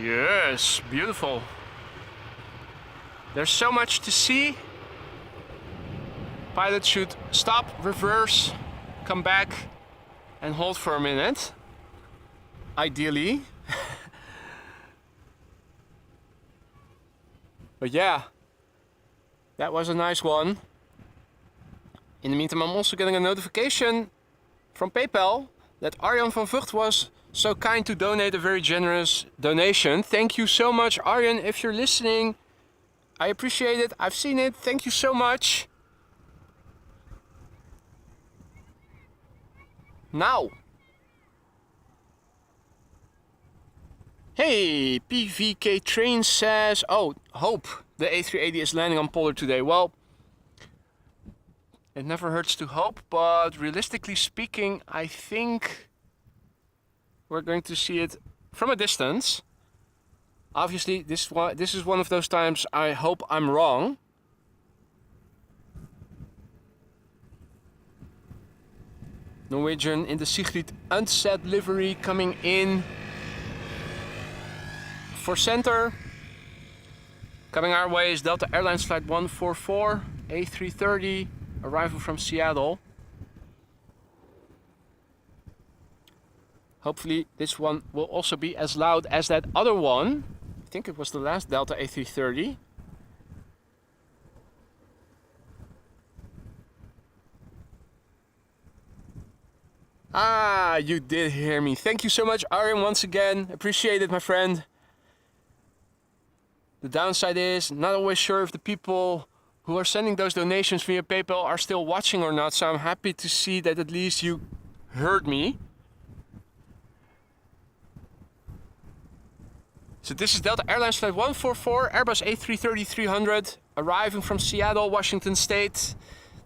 Yes, beautiful. There's so much to see. Pilot should stop, reverse, come back and hold for a minute. Ideally. But yeah, that was a nice one. In the meantime, I'm also getting a notification from PayPal that Arjan van Vught was so kind to donate a very generous donation. Thank you so much, Arjan, if you're listening. I appreciate it. I've seen it. Thank you so much. Now. Hey, PVK Train says, oh, hope the A380 is landing on Polar today. Well, it never hurts to hope, but realistically speaking, I think we're going to see it from a distance. Obviously, this is one of those times I hope I'm wrong. Norwegian in the Sigrid Undset livery coming in for center. Coming our way is Delta Airlines Flight 144, A330, arrival from Seattle. Hopefully this one will also be as loud as that other one. I think it was the last Delta A330. Ah, you did hear me. Thank you so much, Arjen, once again. Appreciate it, my friend. The downside is, not always sure if the people who are sending those donations via PayPal are still watching or not, so I'm happy to see that at least you heard me. So this is Delta Airlines Flight 144, Airbus A330-300, arriving from Seattle, Washington State.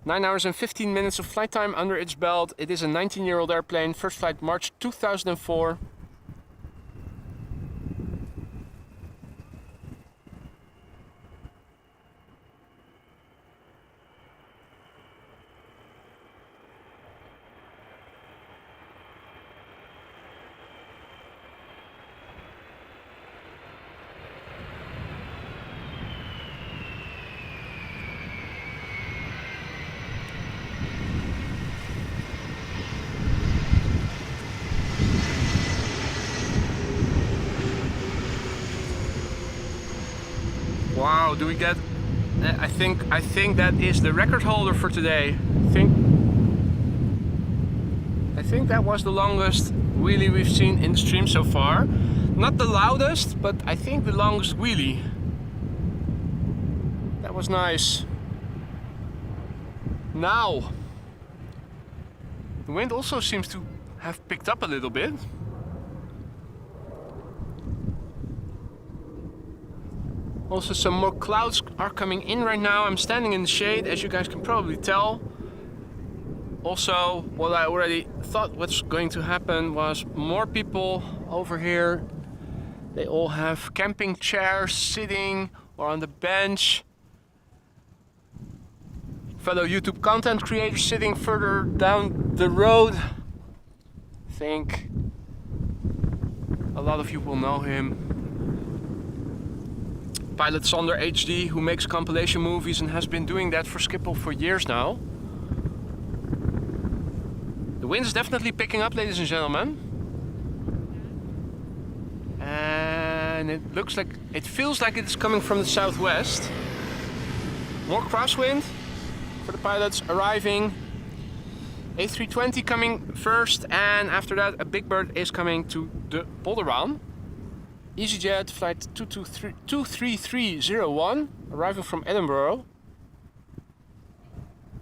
9 hours and 15 minutes of flight time under its belt. It is a 19-year-old airplane, first flight March 2004. Wow, do we get... I think that is the record holder for today. I think that was the longest wheelie we've seen in the stream so far. Not the loudest, but I think the longest wheelie. That was nice. Now, the wind also seems to have picked up a little bit. Also, some more clouds are coming in right now. I'm standing in the shade, as you guys can probably tell. Also, what I already thought was going to happen was more people over here. They all have camping chairs sitting or on the bench. Fellow YouTube content creators sitting further down the road. I think a lot of you will know him. Pilot Sander HD, who makes compilation movies and has been doing that for Schiphol for years now. The wind is definitely picking up, ladies and gentlemen. And it looks like, it feels like it's coming from the southwest. More crosswind for the pilots arriving. A320 coming first, and after that a Big Bird is coming to the Polderbaan. EasyJet flight 23301 arriving from Edinburgh.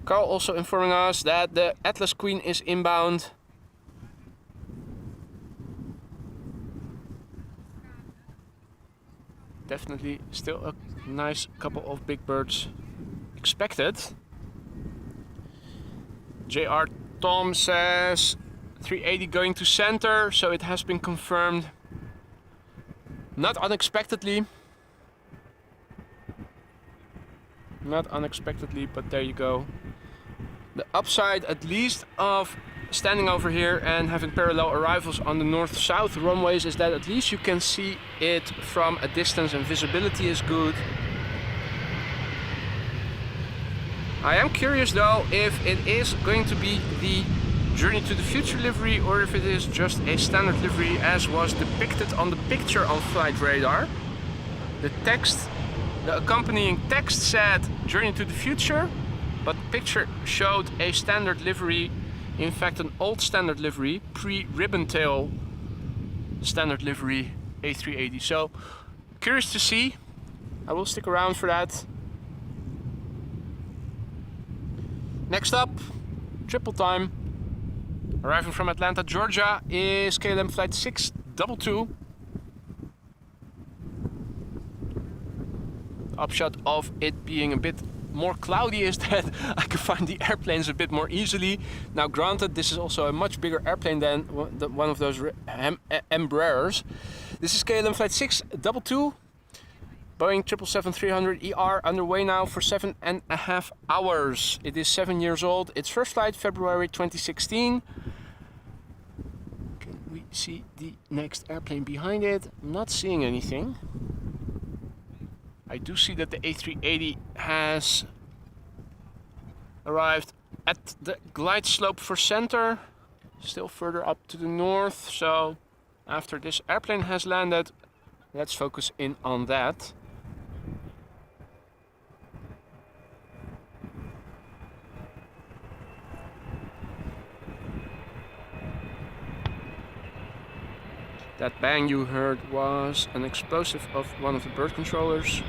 Carl also informing us that the Atlas Queen is inbound. Definitely still a nice couple of Big Birds expected. JR Tom says 380 going to center, so it has been confirmed. Not unexpectedly. Not unexpectedly, but there you go. The upside, at least, of standing over here and having parallel arrivals on the north-south runways is that at least you can see it from a distance and visibility is good. I am curious though if it is going to be the Journey to the Future livery or if it is just a standard livery as was depicted on the picture on Flight Radar. The text, the accompanying text said Journey to the Future, but the picture showed a standard livery, in fact an old standard livery, pre-ribbon tail standard livery A380. So curious to see. I will stick around for that. Next up, triple time. Arriving from Atlanta, Georgia is KLM flight 622. The upshot of it being a bit more cloudy is that I can find the airplanes a bit more easily. Now granted, this is also a much bigger airplane than one of those Embraers. This is KLM flight 622. Boeing 777-300ER underway now for 7.5 hours. It is 7 years old. Its first flight February 2016. Can we see the next airplane behind it? I'm not seeing anything. I do see that the A380 has arrived at the glide slope for center. Still further up to the north. So after this airplane has landed, let's focus in on that. That bang you heard was an explosive of one of the bird controllers.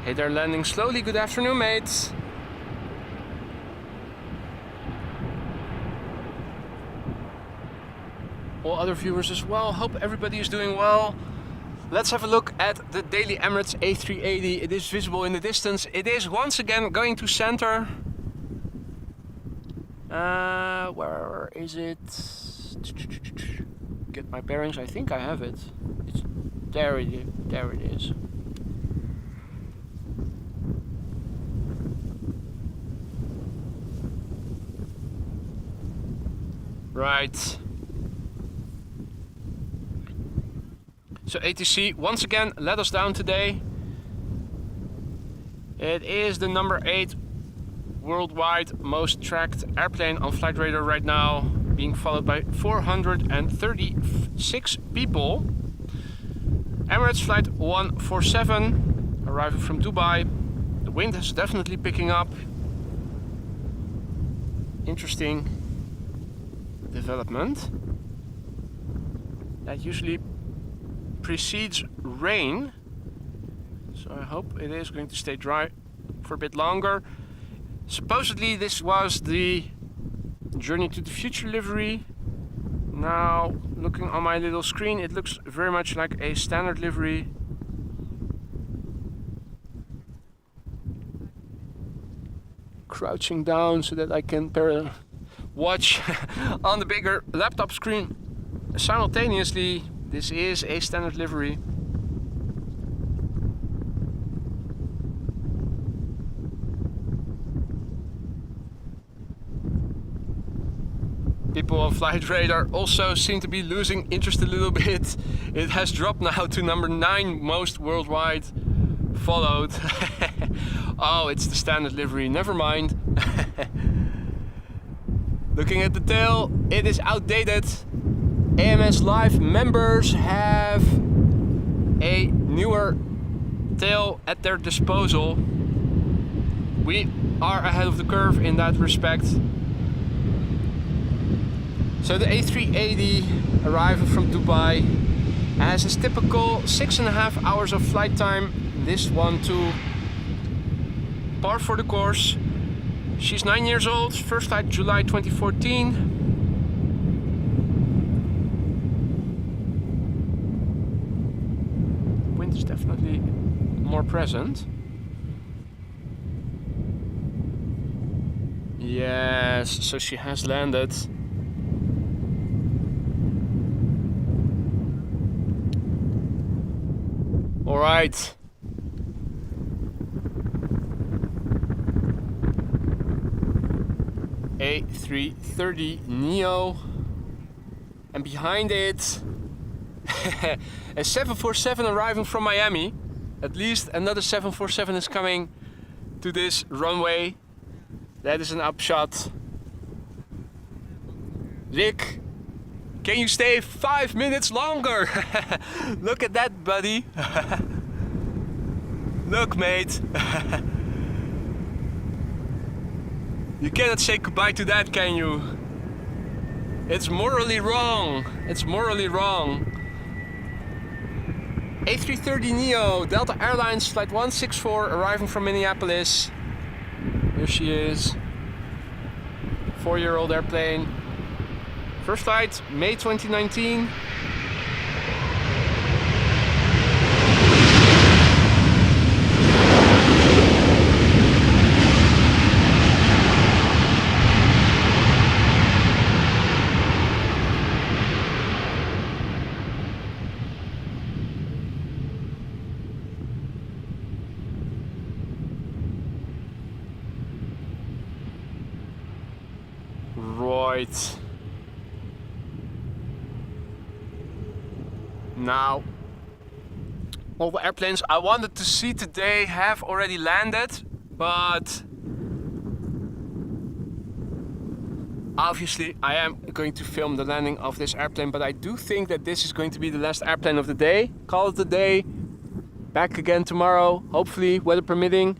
Hey, they're landing slowly. Good afternoon, mates. All other viewers as well. Hope everybody is doing well. Let's have a look at the daily Emirates A380. It is visible in the distance. It is once again going to center. Where is it? Get my bearings. I think I have it. It's there. There it is. Right. So ATC once again let us down today. It is the number 8 worldwide most tracked airplane on Flight Radar right now, being followed by 436 people. Emirates flight 147 arriving from Dubai. The wind is definitely picking up. Interesting development. That usually precedes rain, So I hope it is going to stay dry for a bit longer. Supposedly this was the Journey to the Future livery. Now looking on my little screen, it looks very much like a standard livery. Crouching down so that I can watch on the bigger laptop screen simultaneously. This is a standard livery. People on Flight Radar also seem to be losing interest a little bit. It has dropped now to number 9 most worldwide, followed. Oh, it's the standard livery, never mind. Looking at the tail, it is outdated. AMS Live members have a newer tail at their disposal. We are ahead of the curve in that respect. So the A380 arriving from Dubai has its typical 6.5 hours of flight time. This one too, par for the course. She's 9 years old, first flight July 2014. Wind is definitely more present. Yes, so she has landed. All right. A330neo, and behind it a 747 arriving from Miami. At least another 747 is coming to this runway. That is an upshot. Rick, can you stay 5 minutes longer? Look at that, buddy. Look, mate. You cannot say goodbye to that, can you? It's morally wrong. It's morally wrong. A330neo, Delta Airlines, flight 164, arriving from Minneapolis. Here she is. 4-year-old airplane. First flight, May 2019. Right. Now, all the airplanes I wanted to see today have already landed, but obviously I am going to film the landing of this airplane, but I do think that this is going to be the last airplane of the day. Call it a day. Back again tomorrow, hopefully, weather permitting.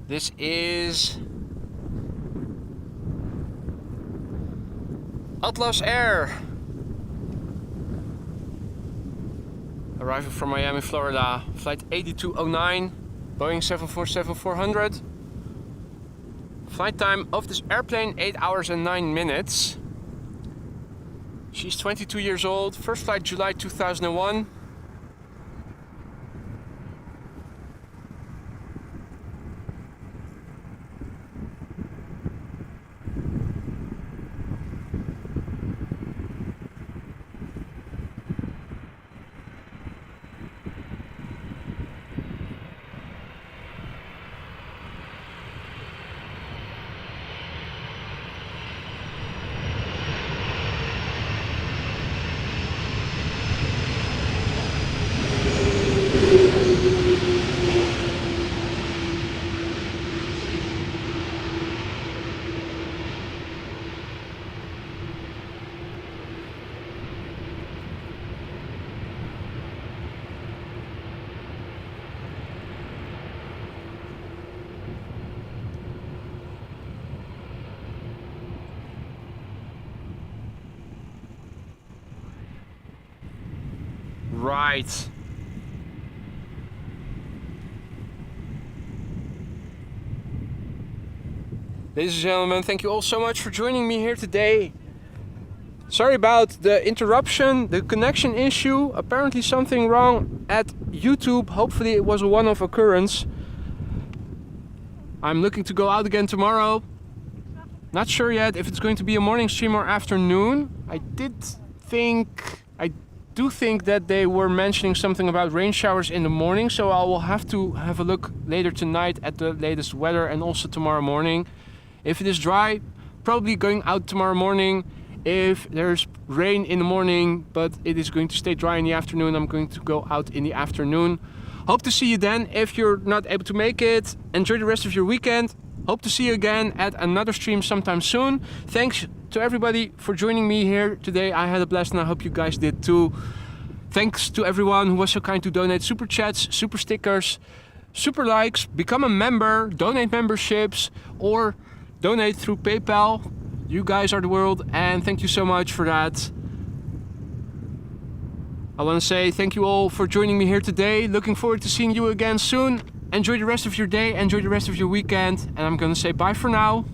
This is Atlas Air, arriving from Miami, Florida, flight 8209, Boeing 747-400. Flight time of this airplane 8 hours and 9 minutes. She's 22 years old, first flight July 2001. Right. Ladies and gentlemen, thank you all so much for joining me here today. Sorry about the interruption, the connection issue. Apparently something wrong at YouTube. Hopefully it was a one-off occurrence. I'm looking to go out again tomorrow. Not sure yet if it's going to be a morning stream or afternoon. I do think that they were mentioning something about rain showers in the morning, so I will have to have a look later tonight at the latest weather and also tomorrow morning. If it is dry, probably going out tomorrow morning. If there's rain in the morning, but it is going to stay dry in the afternoon, I'm going to go out in the afternoon. Hope to see you then. If you're not able to make it, enjoy the rest of your weekend. Hope to see you again at another stream sometime soon. Thanks to everybody for joining me here today. I had a blast and I hope you guys did too. Thanks to everyone who was so kind to donate super chats, super stickers, super likes, become a member, donate memberships, or donate through PayPal. You guys are the world, and thank you so much for that. I want to say thank you all for joining me here today. Looking forward to seeing you again soon. Enjoy the rest of your day, enjoy the rest of your weekend, and I'm going to say bye for now.